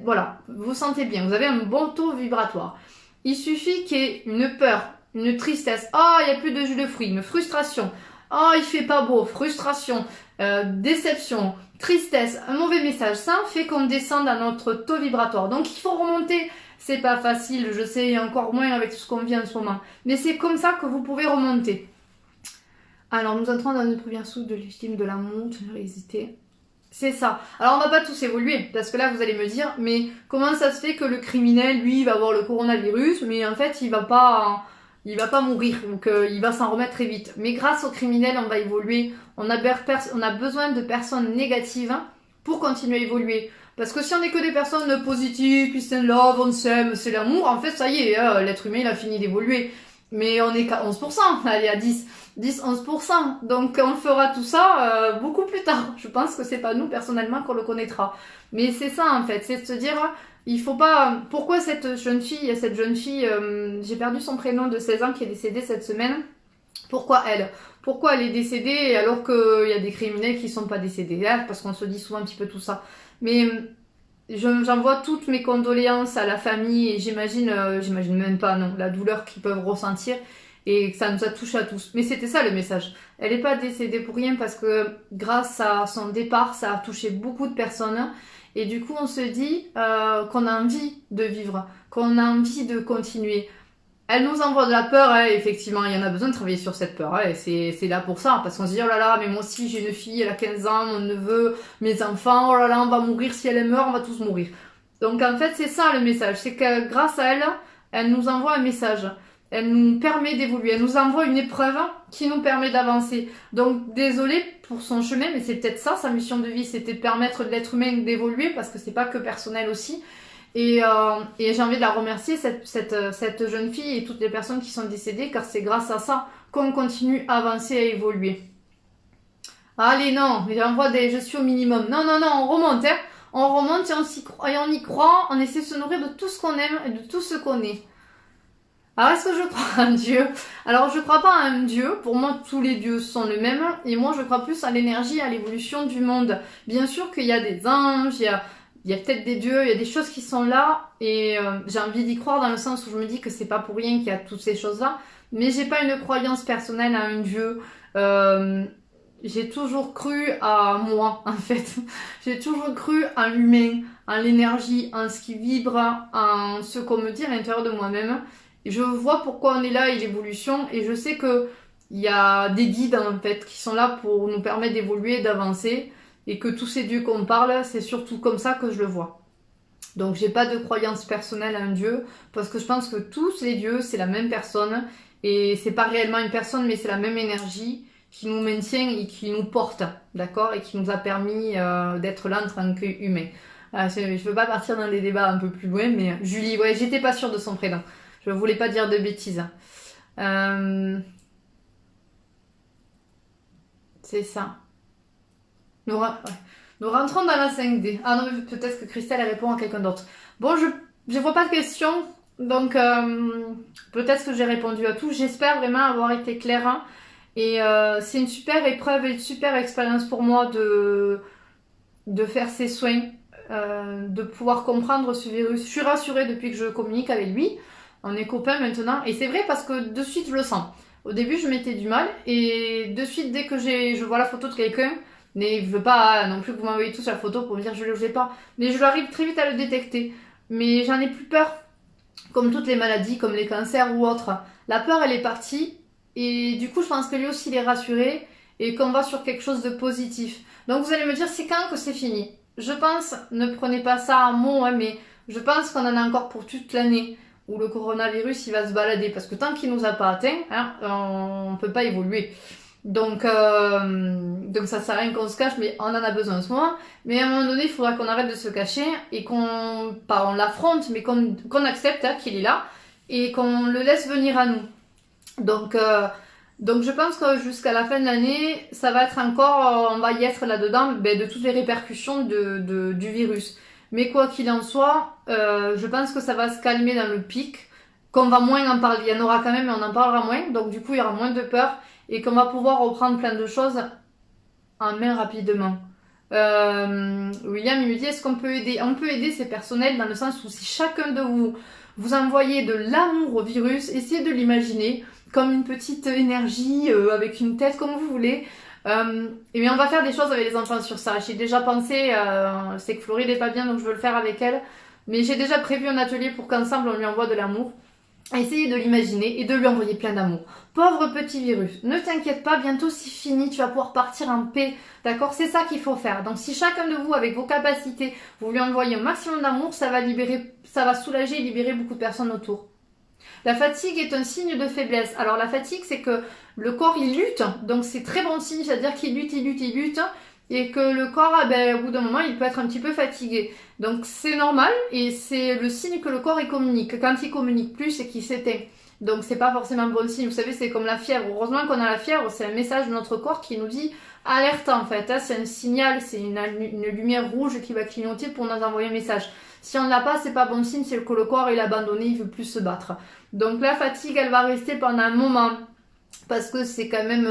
voilà, vous vous sentez bien, vous avez un bon taux vibratoire. Il suffit qu'il y ait une peur, une tristesse, il n'y a plus de jus de fruits, une frustration, il fait pas beau, frustration, déception, tristesse, un mauvais message, ça fait qu'on descende à notre taux vibratoire. Donc il faut remonter, c'est pas facile, je sais, encore moins avec tout ce qu'on vit en ce moment, mais c'est comme ça que vous pouvez remonter. Alors nous entrons dans une première soupe de l'estime de l'amour, tu n'as hésité. C'est ça. Alors on va pas tous évoluer, parce que là vous allez me dire, mais comment ça se fait que le criminel, lui, il va avoir le coronavirus, mais en fait il va pas mourir, donc il va s'en remettre très vite. Mais grâce au criminel, on va évoluer. On a besoin de personnes négatives pour continuer à évoluer. Parce que si on n'est que des personnes positives, peace and love, on s'aime, c'est l'amour, en fait ça y est, l'être humain il a fini d'évoluer. Mais on est qu'à 11%, allez à 10-11%. Donc on fera tout ça beaucoup plus tard. Je pense que c'est pas nous personnellement qu'on le connaîtra. Mais c'est ça en fait, c'est de se dire, il faut pas... Pourquoi cette jeune fille, j'ai perdu son prénom de 16 ans qui est décédée cette semaine. Pourquoi elle est décédée alors qu'il y a des criminels qui sont pas décédés là, parce qu'on se dit souvent un petit peu tout ça. Mais j'envoie toutes mes condoléances à la famille et j'imagine même pas la douleur qu'ils peuvent ressentir et que ça nous a touché à tous. Mais c'était ça le message. Elle n'est pas décédée pour rien parce que grâce à son départ, ça a touché beaucoup de personnes et du coup on se dit qu'on a envie de vivre, qu'on a envie de continuer. Elle nous envoie de la peur, effectivement, il y en a besoin de travailler sur cette peur, et c'est là pour ça, parce qu'on se dit, oh là là, mais moi aussi j'ai une fille, elle a 15 ans, mon neveu, mes enfants, oh là là, on va mourir, si elle meurt, on va tous mourir. Donc en fait, c'est ça le message, c'est que grâce à elle, elle nous envoie un message, elle nous permet d'évoluer, elle nous envoie une épreuve qui nous permet d'avancer. Donc désolée pour son chemin, mais c'est peut-être ça, sa mission de vie, c'était de permettre de l'être humain d'évoluer, parce que c'est pas que personnel aussi. Et j'ai envie de la remercier, cette jeune fille et toutes les personnes qui sont décédées, car c'est grâce à ça qu'on continue à avancer, à évoluer. Allez, non, mais j'envoie je suis au minimum. Non, on remonte, On remonte et on y croit, on essaie de se nourrir de tout ce qu'on aime et de tout ce qu'on est. Alors, est-ce que je crois en Dieu? Alors, je crois pas à un Dieu. Pour moi, tous les dieux sont les mêmes. Et moi, je crois plus à l'énergie, à l'évolution du monde. Bien sûr qu'il y a des anges, il y a peut-être des dieux, il y a des choses qui sont là et j'ai envie d'y croire dans le sens où je me dis que c'est pas pour rien qu'il y a toutes ces choses-là, mais j'ai pas une croyance personnelle à un dieu. J'ai toujours cru à moi en fait. J'ai toujours cru en l'humain, en l'énergie, en ce qui vibre, en ce qu'on me dit à l'intérieur de moi-même. Et je vois pourquoi on est là et l'évolution et je sais que il y a des guides en fait qui sont là pour nous permettre d'évoluer, d'avancer. Et que tous ces dieux qu'on parle, c'est surtout comme ça que je le vois. Donc j'ai pas de croyance personnelle à un dieu, parce que je pense que tous les dieux, c'est la même personne, et c'est pas réellement une personne, mais c'est la même énergie qui nous maintient et qui nous porte, d'accord, et qui nous a permis d'être là en tant qu'humains. Je veux pas partir dans des débats un peu plus loin, mais Julie, ouais, j'étais pas sûre de son prénom. Je voulais pas dire de bêtises. C'est ça. Nous rentrons dans la 5D. Ah non, peut-être que Christelle répond à quelqu'un d'autre. Bon, je vois pas de questions, donc peut-être que j'ai répondu à tout. J'espère vraiment avoir été claire. Et c'est une super épreuve et une super expérience pour moi de faire ces soins, de pouvoir comprendre ce virus. Je suis rassurée depuis que je communique avec lui. On est copains maintenant. Et c'est vrai parce que de suite, je le sens. Au début, je mettais du mal. Et de suite, dès que je vois la photo de quelqu'un... Mais je veux pas non plus que vous m'envoyez tous la photo pour me dire je le sais pas. Mais je arrive très vite à le détecter. Mais j'en ai plus peur. Comme toutes les maladies, comme les cancers ou autres. La peur, elle est partie. Et du coup, je pense que lui aussi, il est rassuré. Et qu'on va sur quelque chose de positif. Donc vous allez me dire, c'est quand que c'est fini? Je pense, ne prenez pas ça à mot, mais je pense qu'on en a encore pour toute l'année. Où le coronavirus, il va se balader. Parce que tant qu'il nous a pas atteint, on peut pas évoluer. Donc ça sert à rien qu'on se cache, mais on en a besoin en ce moment. Mais à un moment donné, il faudra qu'on arrête de se cacher et on l'affronte, mais qu'on accepte qu'il est là et qu'on le laisse venir à nous. Donc je pense que jusqu'à la fin de l'année, ça va être encore, on va y être là-dedans, de toutes les répercussions du virus. Mais quoi qu'il en soit, je pense que ça va se calmer dans le pic, qu'on va moins en parler. Il y en aura quand même, mais on en parlera moins. Donc du coup, il y aura moins de peur. et qu'on va pouvoir reprendre plein de choses en main rapidement. William il me dit est-ce qu'on peut aider? On peut aider, c'est personnel dans le sens où si chacun de vous vous envoyez de l'amour au virus, essayez de l'imaginer comme une petite énergie avec une tête comme vous voulez. Et bien on va faire des choses avec les enfants sur ça. J'ai déjà pensé, c'est que Floride n'est pas bien donc je veux le faire avec elle, mais j'ai déjà prévu un atelier pour qu'ensemble on lui envoie de l'amour. Essayez de l'imaginer et de lui envoyer plein d'amour. Pauvre petit virus, ne t'inquiète pas, bientôt c'est fini, tu vas pouvoir partir en paix, d'accord? C'est ça qu'il faut faire. Donc si chacun de vous, avec vos capacités, vous lui envoyez un maximum d'amour, ça va soulager et libérer beaucoup de personnes autour. La fatigue est un signe de faiblesse. Alors la fatigue, c'est que le corps il lutte, donc c'est très bon signe, c'est-à-dire qu'il lutte, et que le corps, au bout d'un moment, il peut être un petit peu fatigué. Donc c'est normal et c'est le signe que le corps il communique. Quand il communique plus, c'est qu'il s'éteint. Donc c'est pas forcément un bon signe. Vous savez, c'est comme la fièvre. Heureusement qu'on a la fièvre, c'est un message de notre corps qui nous dit alerte en fait. C'est un signal, c'est une lumière rouge qui va clignoter pour nous envoyer un message. Si on ne l'a pas, c'est pas bon signe, c'est que le corps il a abandonné, il veut plus se battre. Donc la fatigue, elle va rester pendant un moment parce que c'est quand même...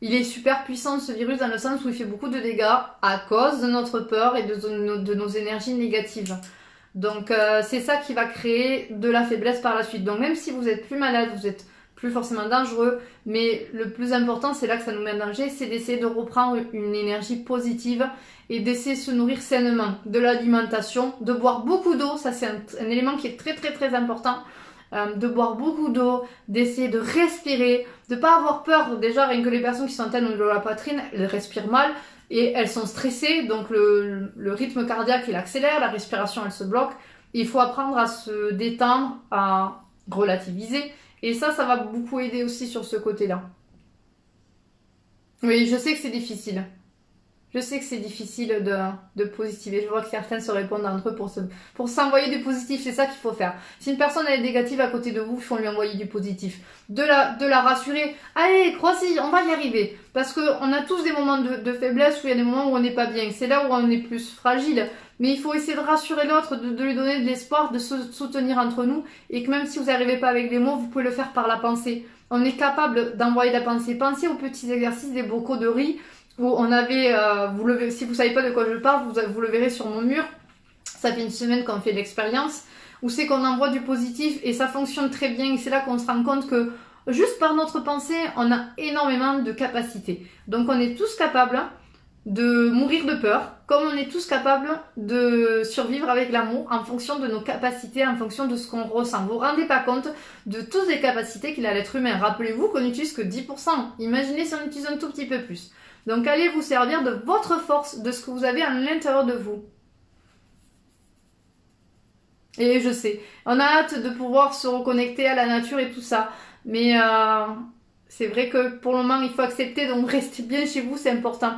il est super puissant ce virus dans le sens où il fait beaucoup de dégâts à cause de notre peur et de nos énergies négatives. Donc c'est ça qui va créer de la faiblesse par la suite. Donc même si vous êtes plus malade, vous êtes plus forcément dangereux, mais le plus important, c'est là que ça nous met en danger, c'est d'essayer de reprendre une énergie positive et d'essayer de se nourrir sainement, de l'alimentation, de boire beaucoup d'eau, ça c'est un élément qui est très très très important. De boire beaucoup d'eau, d'essayer de respirer, de pas avoir peur. Déjà, rien que les personnes qui sont atteintes au niveau de la poitrine, elles respirent mal et elles sont stressées, donc le rythme cardiaque il accélère, la respiration elle se bloque. Il faut apprendre à se détendre, à relativiser et ça va beaucoup aider aussi sur ce côté-là. Oui, je sais que c'est difficile. Je sais que c'est difficile de positiver. Je vois que certains se répondent entre eux pour s'envoyer du positif. C'est ça qu'il faut faire. Si une personne est négative à côté de vous, il faut lui envoyer du positif. De la rassurer. Allez, crois-y, on va y arriver. Parce qu'on a tous des moments de faiblesse où il y a des moments où on n'est pas bien. C'est là où on est plus fragile. Mais il faut essayer de rassurer l'autre, de lui donner de l'espoir, de se soutenir entre nous. Et que même si vous n'arrivez pas avec les mots, vous pouvez le faire par la pensée. On est capable d'envoyer de la pensée. Pensez aux petits exercices des bocaux de riz. Où on avait, si vous savez pas de quoi je parle, vous le verrez sur mon mur. Ça fait une semaine qu'on fait l'expérience. Où c'est qu'on envoie du positif et ça fonctionne très bien. Et c'est là qu'on se rend compte que juste par notre pensée, on a énormément de capacités. Donc on est tous capables de mourir de peur, comme on est tous capables de survivre avec l'amour en fonction de nos capacités, en fonction de ce qu'on ressent. Vous vous rendez pas compte de toutes les capacités qu'il a l'être humain. Rappelez-vous qu'on n'utilise que 10%. Imaginez si on utilise un tout petit peu plus. Donc allez vous servir de votre force, de ce que vous avez à l'intérieur de vous. Et je sais, on a hâte de pouvoir se reconnecter à la nature et tout ça. Mais c'est vrai que pour le moment, il faut accepter, donc restez bien chez vous, c'est important.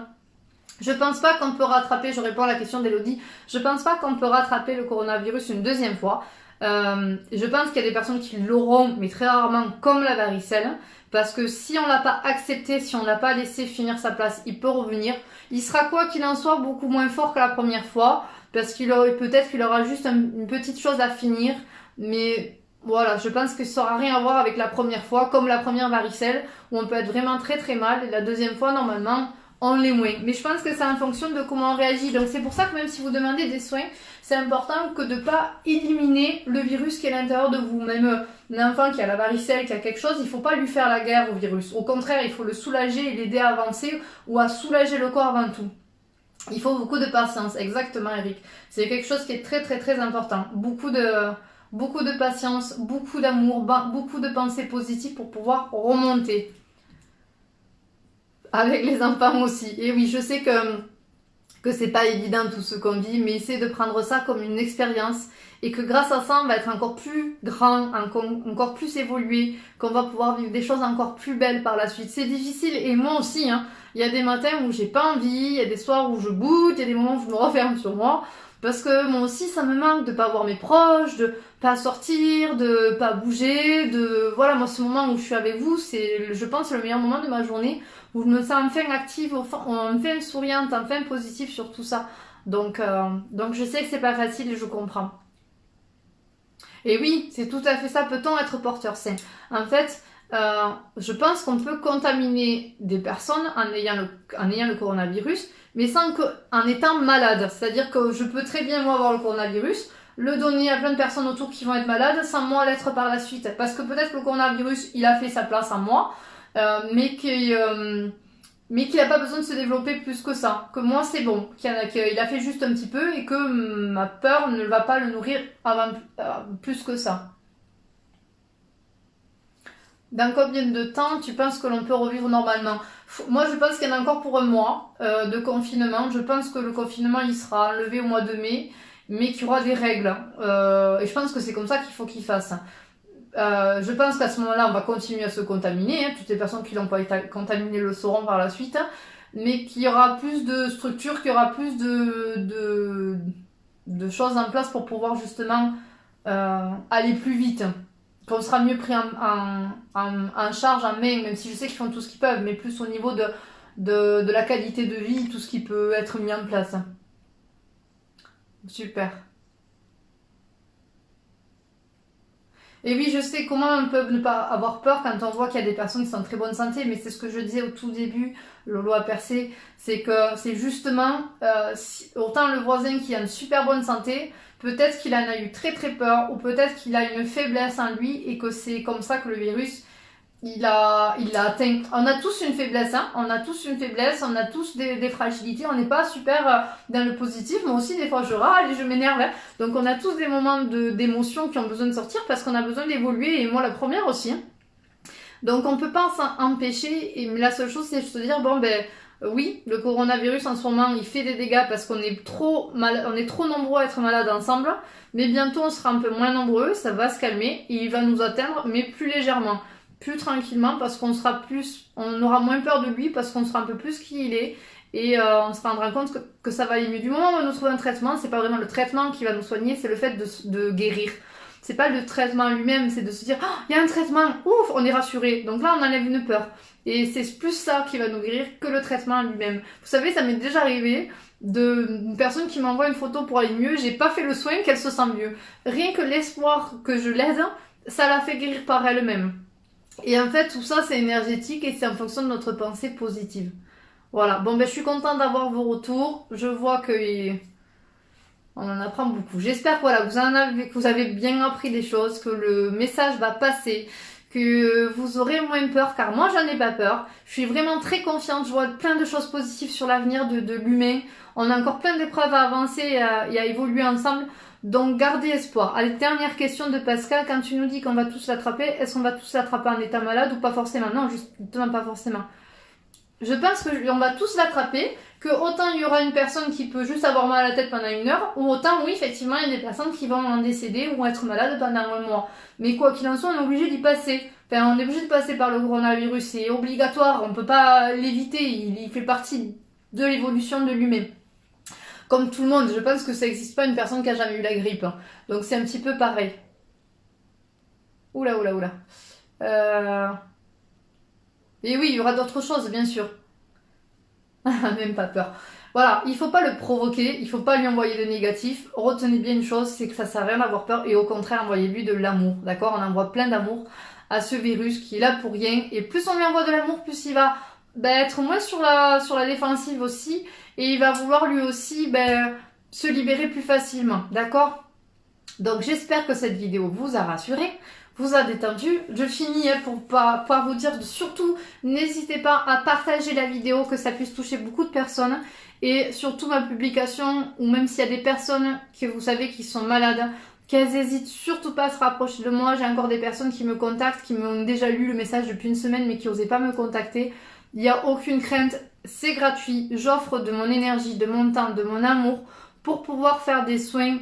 Je pense pas qu'on peut rattraper, je réponds à la question d'Elodie, je pense pas qu'on peut rattraper le coronavirus une deuxième fois. Je pense qu'il y a des personnes qui l'auront, mais très rarement, comme la varicelle. Parce que si on l'a pas accepté, si on l'a pas laissé finir sa place, il peut revenir. Il sera quoi qu'il en soit beaucoup moins fort que la première fois. Parce peut-être qu'il aura juste une petite chose à finir. Mais voilà, je pense que ça n'aura rien à voir avec la première fois. Comme la première varicelle, où on peut être vraiment très très mal. Et la deuxième fois, normalement, on l'est moins. Mais je pense que c'est en fonction de comment on réagit. Donc c'est pour ça que même si vous demandez des soins, c'est important que de ne pas éliminer le virus qui est à l'intérieur de vous. Même un enfant qui a la varicelle, qui a quelque chose, il ne faut pas lui faire la guerre au virus. Au contraire, il faut le soulager et l'aider à avancer ou à soulager le corps avant tout. Il faut beaucoup de patience, exactement Eric. C'est quelque chose qui est très très très important. Beaucoup de patience, beaucoup d'amour, beaucoup de pensées positives pour pouvoir remonter. Avec les enfants aussi. Et oui, je sais que c'est pas évident tout ce qu'on vit, mais essayez de prendre ça comme une expérience et que grâce à ça, on va être encore plus grand, encore plus évolué, qu'on va pouvoir vivre des choses encore plus belles par la suite. C'est difficile et moi aussi, hein. Il y a des matins où j'ai pas envie, il y a des soirs où je boude, il y a des moments où je me referme sur moi. Parce que moi aussi, ça me manque de pas voir mes proches, de pas sortir, de pas bouger, voilà, moi ce moment où je suis avec vous, c'est, je pense, le meilleur moment de ma journée où je me sens enfin active, enfin souriante, enfin positive sur tout ça. Donc je sais que c'est pas facile et je comprends. Et oui, c'est tout à fait ça. Peut-on être porteur sain? En fait, je pense qu'on peut contaminer des personnes en ayant le coronavirus, mais en étant malade. C'est-à-dire que je peux très bien moi avoir le coronavirus, le donner à plein de personnes autour qui vont être malades, sans moi l'être par la suite. Parce que peut-être que le coronavirus, il a fait sa place en moi, mais qu'il n'a pas besoin de se développer plus que ça. Que moi, c'est bon. Qu'il a fait juste un petit peu et que ma peur ne va pas le nourrir plus que ça. Dans combien de temps tu penses que l'on peut revivre normalement? Moi, je pense qu'il y en a encore pour un mois de confinement. Je pense que le confinement, il sera enlevé au mois de mai, mais qu'il y aura des règles. Et je pense que c'est comme ça qu'il faut qu'il fasse. Je pense qu'à ce moment-là, on va continuer à se contaminer. Hein. Toutes les personnes qui n'ont pas été contaminées le sauront par la suite. Mais qu'il y aura plus de structures, qu'il y aura plus de choses en place pour pouvoir justement aller plus vite. Qu'on sera mieux pris en charge, en main, même si je sais qu'ils font tout ce qu'ils peuvent, mais plus au niveau de la qualité de vie, tout ce qui peut être mis en place. Super. Et oui, je sais comment on peut ne pas avoir peur quand on voit qu'il y a des personnes qui sont en très bonne santé, mais c'est ce que je disais au tout début, Lolo a percé, c'est que c'est justement, autant le voisin qui a une super bonne santé, peut-être qu'il en a eu très très peur, ou peut-être qu'il a une faiblesse en lui, et que c'est comme ça que le virus, il l'a atteint. On a tous une faiblesse, hein. On a tous une faiblesse, on a tous des fragilités, on n'est pas super dans le positif. Moi aussi, des fois, je râle et je m'énerve. Hein. Donc, on a tous des moments d'émotion qui ont besoin de sortir parce qu'on a besoin d'évoluer, et moi, la première aussi. Hein. Donc, on peut pas s'en empêcher, et la seule chose, c'est de se dire, bon, ben, oui, le coronavirus, en ce moment, il fait des dégâts parce qu'on est trop nombreux à être malades ensemble, mais bientôt, on sera un peu moins nombreux, ça va se calmer, et il va nous atteindre, mais plus légèrement. Plus tranquillement parce qu'on aura moins peur de lui parce qu'on sera un peu plus qui il est et on se rendra compte que ça va aller mieux. Du moment où on nous trouve un traitement, c'est pas vraiment le traitement qui va nous soigner, c'est le fait de guérir. C'est pas le traitement lui-même, c'est de se dire il y a un traitement, ouf, on est rassuré. Donc là on enlève une peur. Et c'est plus ça qui va nous guérir que le traitement lui-même. Vous savez, ça m'est déjà arrivé d'une personne qui m'envoie une photo pour aller mieux, j'ai pas fait le soin qu'elle se sent mieux. Rien que l'espoir que je l'aide, ça l'a fait guérir par elle-même. Et en fait, tout ça, c'est énergétique et c'est en fonction de notre pensée positive. Voilà. Bon, ben, je suis contente d'avoir vos retours. Je vois on en apprend beaucoup. J'espère que, voilà, que vous avez bien appris des choses, que le message va passer, que vous aurez moins peur, car moi, j'en ai pas peur. Je suis vraiment très confiante. Je vois plein de choses positives sur l'avenir de l'humain. On a encore plein d'épreuves à avancer et à évoluer ensemble. Donc gardez espoir. Allez, dernière question de Pascal. Quand tu nous dis qu'on va tous l'attraper, est-ce qu'on va tous l'attraper en état malade ou pas forcément? Non, justement pas forcément. Je pense qu'on va tous l'attraper, que autant il y aura une personne qui peut juste avoir mal à la tête pendant 1 heure, ou autant oui, effectivement, il y a des personnes qui vont en décéder ou être malades pendant 1 mois. Mais quoi qu'il en soit, on est obligé d'y passer. Enfin, on est obligé de passer par le coronavirus, c'est obligatoire, on peut pas l'éviter, il fait partie de l'évolution de l'humain. Comme tout le monde, je pense que ça n'existe pas une personne qui a jamais eu la grippe. Hein. Donc c'est un petit peu pareil. Oula. Et oui, il y aura d'autres choses, bien sûr. Même pas peur. Voilà, il faut pas le provoquer, il faut pas lui envoyer de négatif. Retenez bien une chose, c'est que ça sert à rien d'avoir peur et au contraire, envoyez-lui de l'amour. D'accord? On envoie plein d'amour à ce virus qui est là pour rien. Et plus on lui envoie de l'amour, plus il va être moins sur la défensive aussi. Et il va vouloir lui aussi se libérer plus facilement. D'accord? Donc j'espère que cette vidéo vous a rassuré, vous a détendu. Je finis pour pas vous dire, surtout n'hésitez pas à partager la vidéo, que ça puisse toucher beaucoup de personnes. Et surtout ma publication, ou même s'il y a des personnes que vous savez qui sont malades, qu'elles hésitent surtout pas à se rapprocher de moi. J'ai encore des personnes qui me contactent, qui m'ont déjà lu le message depuis 1 semaine mais qui n'osaient pas me contacter. Il n'y a aucune crainte, c'est gratuit. J'offre de mon énergie, de mon temps, de mon amour pour pouvoir faire des soins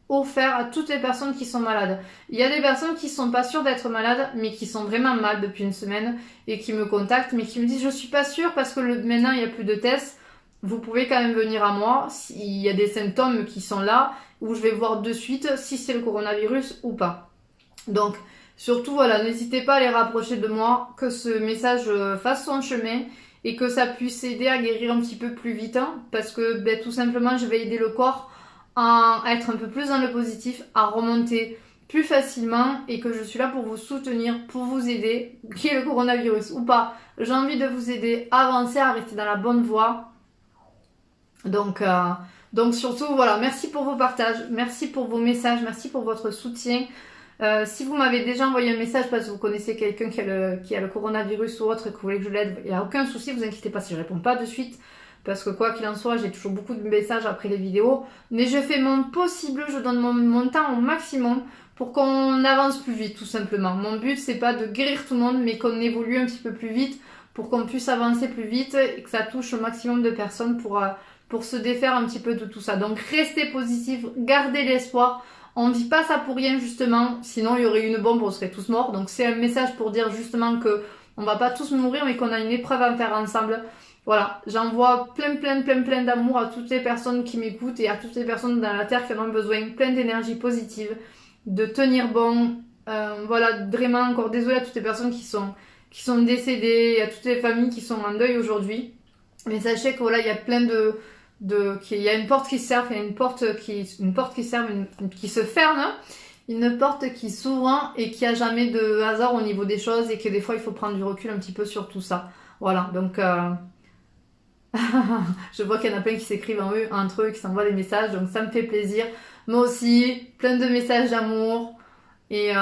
offerts à toutes les personnes qui sont malades. Il y a des personnes qui sont pas sûres d'être malades mais qui sont vraiment mal depuis 1 semaine et qui me contactent mais qui me disent je suis pas sûre parce que maintenant il n'y a plus de tests. Vous pouvez quand même venir à moi s'il y a des symptômes qui sont là où je vais voir de suite si c'est le coronavirus ou pas. Donc surtout voilà, n'hésitez pas à les rapprocher de moi, que ce message fasse son chemin et que ça puisse aider à guérir un petit peu plus vite parce que tout simplement je vais aider le corps à être un peu plus dans le positif, à remonter plus facilement et que je suis là pour vous soutenir, pour vous aider, qui est le coronavirus ou pas. J'ai envie de vous aider à avancer, à rester dans la bonne voie. Donc surtout, voilà, merci pour vos partages, merci pour vos messages, merci pour votre soutien. Si vous m'avez déjà envoyé un message parce que vous connaissez quelqu'un qui a le coronavirus ou autre et que vous voulez que je l'aide, il n'y a aucun souci, vous inquiétez pas si je réponds pas de suite. Parce que quoi qu'il en soit, j'ai toujours beaucoup de messages après les vidéos. Mais je fais mon possible, je donne mon temps au maximum pour qu'on avance plus vite, tout simplement. Mon but, c'est pas de guérir tout le monde, mais qu'on évolue un petit peu plus vite pour qu'on puisse avancer plus vite et que ça touche au maximum de personnes pour se défaire un petit peu de tout ça. Donc, restez positif, gardez l'espoir. On ne vit pas ça pour rien, justement. Sinon, il y aurait une bombe, on serait tous morts. Donc, c'est un message pour dire justement que on va pas tous mourir, mais qu'on a une épreuve à faire ensemble. Voilà, j'envoie plein d'amour à toutes les personnes qui m'écoutent et à toutes les personnes dans la terre qui en ont besoin, plein d'énergie positive, de tenir bon. Voilà, vraiment encore désolée à toutes les personnes qui sont décédées, à toutes les familles qui sont en deuil aujourd'hui. Mais sachez que voilà, il y a plein il y a une porte qui se ferme, il y a une porte qui se ferme, une porte qui s'ouvre et qu'il n'y a jamais de hasard au niveau des choses et que des fois il faut prendre du recul un petit peu sur tout ça. Voilà, donc je vois qu'il y en a plein qui s'écrivent entre eux, qui s'envoient des messages, donc ça me fait plaisir. Moi aussi, plein de messages d'amour et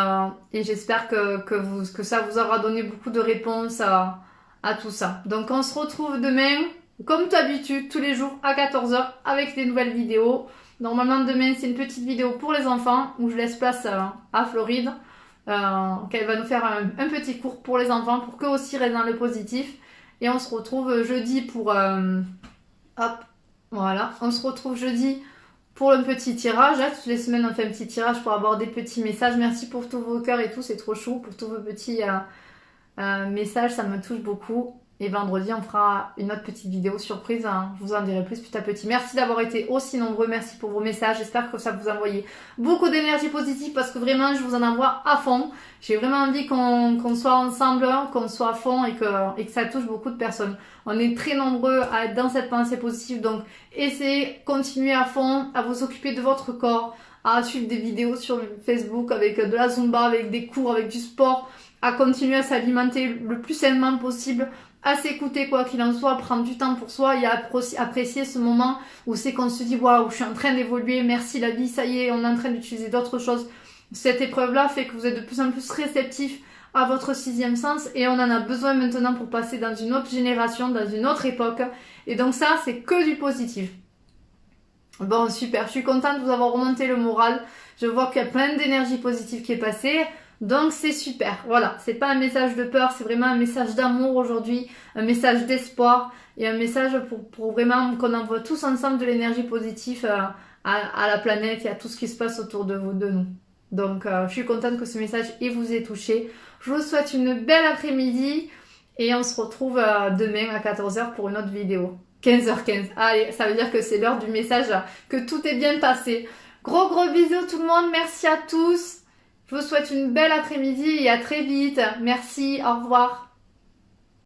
j'espère que ça vous aura donné beaucoup de réponses à tout ça. Donc on se retrouve demain, comme d'habitude, tous les jours à 14 h avec des nouvelles vidéos. Normalement demain c'est une petite vidéo pour les enfants où je laisse place à Floride, qu'elle va nous faire un petit cours pour les enfants pour qu'eux aussi restent dans le positif. Et on se retrouve jeudi pour... voilà. On se retrouve jeudi pour le petit tirage. Toutes les semaines, on fait un petit tirage pour avoir des petits messages. Merci pour tous vos cœurs et tout. C'est trop chou. Pour tous vos petits messages, ça me touche beaucoup. Et vendredi, on fera une autre petite vidéo surprise. Hein. Je vous en dirai plus petit à petit. Merci d'avoir été aussi nombreux. Merci pour vos messages. J'espère que ça vous a envoyé beaucoup d'énergie positive parce que vraiment, je vous en envoie à fond. J'ai vraiment envie qu'on soit ensemble, qu'on soit à fond et que ça touche beaucoup de personnes. On est très nombreux à être dans cette pensée positive. Donc, essayez, continuez à fond, à vous occuper de votre corps, à suivre des vidéos sur Facebook avec de la Zumba, avec des cours, avec du sport, à continuer à s'alimenter le plus sainement possible, à s'écouter quoi qu'il en soit, prendre du temps pour soi et à apprécier ce moment où c'est qu'on se dit waouh, je suis en train d'évoluer, merci la vie, ça y est, on est en train d'utiliser d'autres choses. Cette épreuve-là fait que vous êtes de plus en plus réceptif à votre sixième sens et on en a besoin maintenant pour passer dans une autre génération, dans une autre époque. Et donc ça, c'est que du positif. Bon, super, je suis contente de vous avoir remonté le moral. Je vois qu'il y a plein d'énergie positive qui est passée. Donc c'est super, voilà, c'est pas un message de peur, c'est vraiment un message d'amour aujourd'hui, un message d'espoir et un message pour vraiment qu'on envoie tous ensemble de l'énergie positive à la planète et à tout ce qui se passe autour de nous. Donc je suis contente que ce message vous ait touché. Je vous souhaite une belle après-midi et on se retrouve demain à 14 h pour une autre vidéo. 15h15, allez, ça veut dire que c'est l'heure du message, que tout est bien passé. Gros bisous tout le monde, merci à tous. Je vous souhaite une belle après-midi et à très vite. Merci, au revoir.